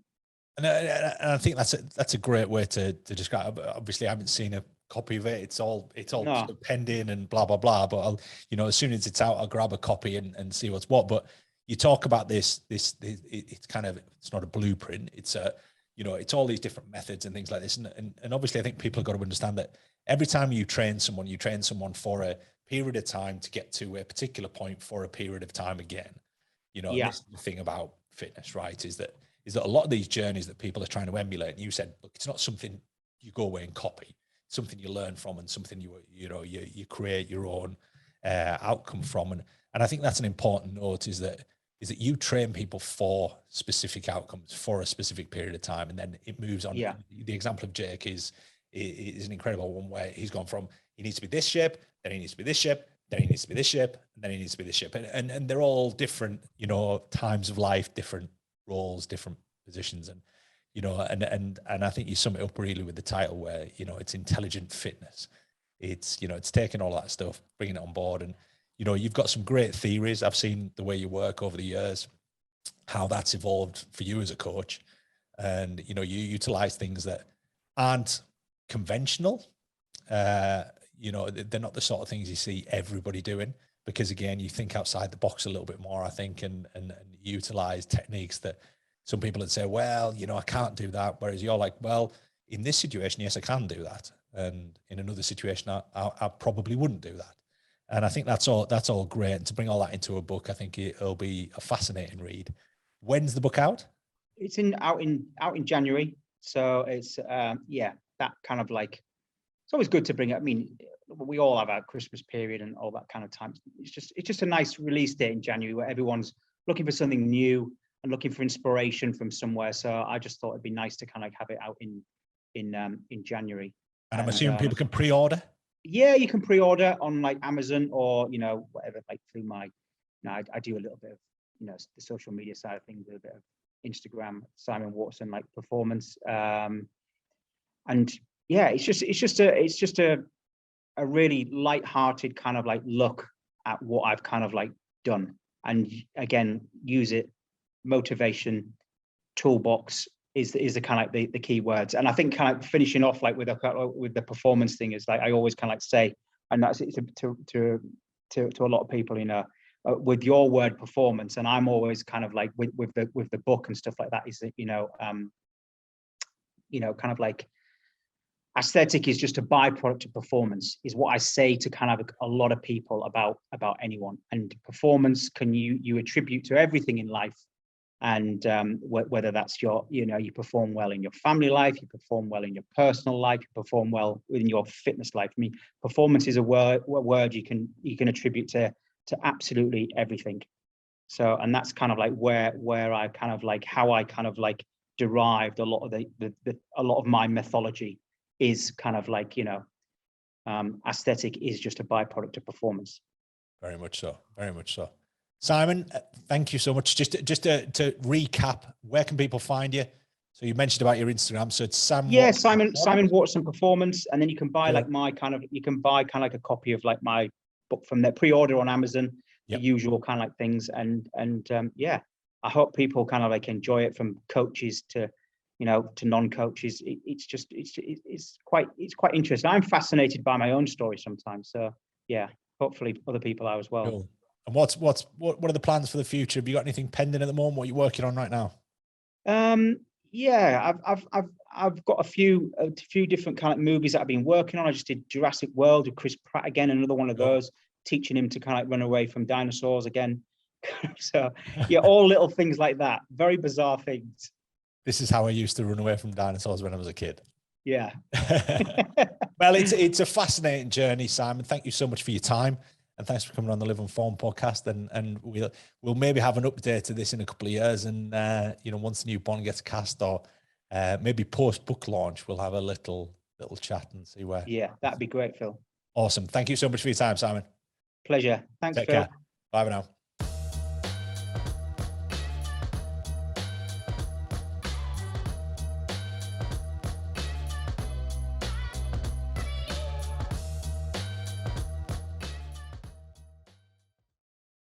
And I think that's a great way to describe it. Obviously, I haven't seen a copy of it. It's all sort of pending and blah blah blah. But I'll, as soon as it's out, I'll grab a copy and see what's what. But you talk about this it's kind of, it's not a blueprint. It's it's all these different methods and things like this. And obviously, I think people have got to understand that every time you train someone for a period of time to get to a particular point for a period of time again. This is the thing about fitness, right? Is that a lot of these journeys that people are trying to emulate, and you said, look, it's not something you go away and copy. It's something you learn from, and something you create your own outcome from. And I think that's an important note, is that you train people for specific outcomes for a specific period of time, and then it moves on. Yeah. The example of Jake is an incredible one, where he's gone from, he needs to be this shape, then he needs to be this shape, then he needs to be this shape, and then he needs to be this shape. And they're all different, times of life, different roles, different positions. And, and I think you sum it up really with the title, where, it's intelligent fitness. It's, it's taking all that stuff, bringing it on board. And, you've got some great theories. I've seen the way you work over the years, how that's evolved for you as a coach. And, you utilize things that aren't conventional. They're not the sort of things you see everybody doing, because again, you think outside the box a little bit more, I think, and utilize techniques that some people would say, well, I can't do that. Whereas you're like, well, in this situation, yes, I can do that. And in another situation, I probably wouldn't do that. And I think that's all great. And to bring all that into a book, I think it'll be a fascinating read. When's the book out? It's out in January. So it's that kind of like, it's always good to bring it. I mean, we all have our Christmas period and all that kind of time. It's just a nice release date in January, where everyone's looking for something new and looking for inspiration from somewhere. So I just thought it'd be nice to kind of have it out in January. And I'm assuming people can pre-order. Yeah, you can pre-order on like Amazon or whatever, like through my. I do a little bit of the social media side of things, a bit of Instagram, Simon Waterson like performance, and yeah, it's just a really light-hearted kind of like look at what I've kind of like done, and again, use it, motivation, toolbox is the kind of like the key words. And I think kind of finishing off like with the performance thing is like, I always kind of like say, and that's it to a lot of people, with your word performance, and I'm always kind of like with the book and stuff like that, is that kind of like aesthetic is just a byproduct of performance, is what I say to kind of a lot of people about anyone. And performance can you attribute to everything in life, and whether that's your you perform well in your family life, you perform well in your personal life, you perform well in your fitness life. I mean, performance is a word you can attribute to absolutely everything. So, and that's kind of like where I kind of like, how I kind of like derived a lot of a lot of my mythology is kind of like, aesthetic is just a byproduct of performance. Very much so. Very much so. Simon, thank you so much. Just to recap, where can people find you? So you mentioned about your Instagram. So it's Simon Waterson Performance, and then you can buy like a copy of like my book from there, pre-order on Amazon, the usual kind of like things. And yeah, I hope people kind of like enjoy it, from coaches to to non-coaches. It's quite interesting. I'm fascinated by my own story sometimes. So yeah, hopefully other people are as well. Cool. And what are the plans for the future? Have you got anything pending at the moment? What are you working on right now? Yeah, I've got a few different kind of movies that I've been working on. I just did Jurassic World with Chris Pratt again, another one of those, teaching him to kind of run away from dinosaurs again. So yeah, all little things like that. Very bizarre things. This is how I used to run away from dinosaurs when I was a kid. Yeah. Well, it's a fascinating journey, Simon. Thank you so much for your time, and thanks for coming on the Live and Form podcast. And we'll maybe have an update to this in a couple of years, and once the new Bond gets cast, or maybe post book launch, we'll have a little chat and see where. Yeah, that'd be great, Phil. Awesome. Thank you so much for your time, Simon. Pleasure. Thanks, Take Phil. care. Bye for now.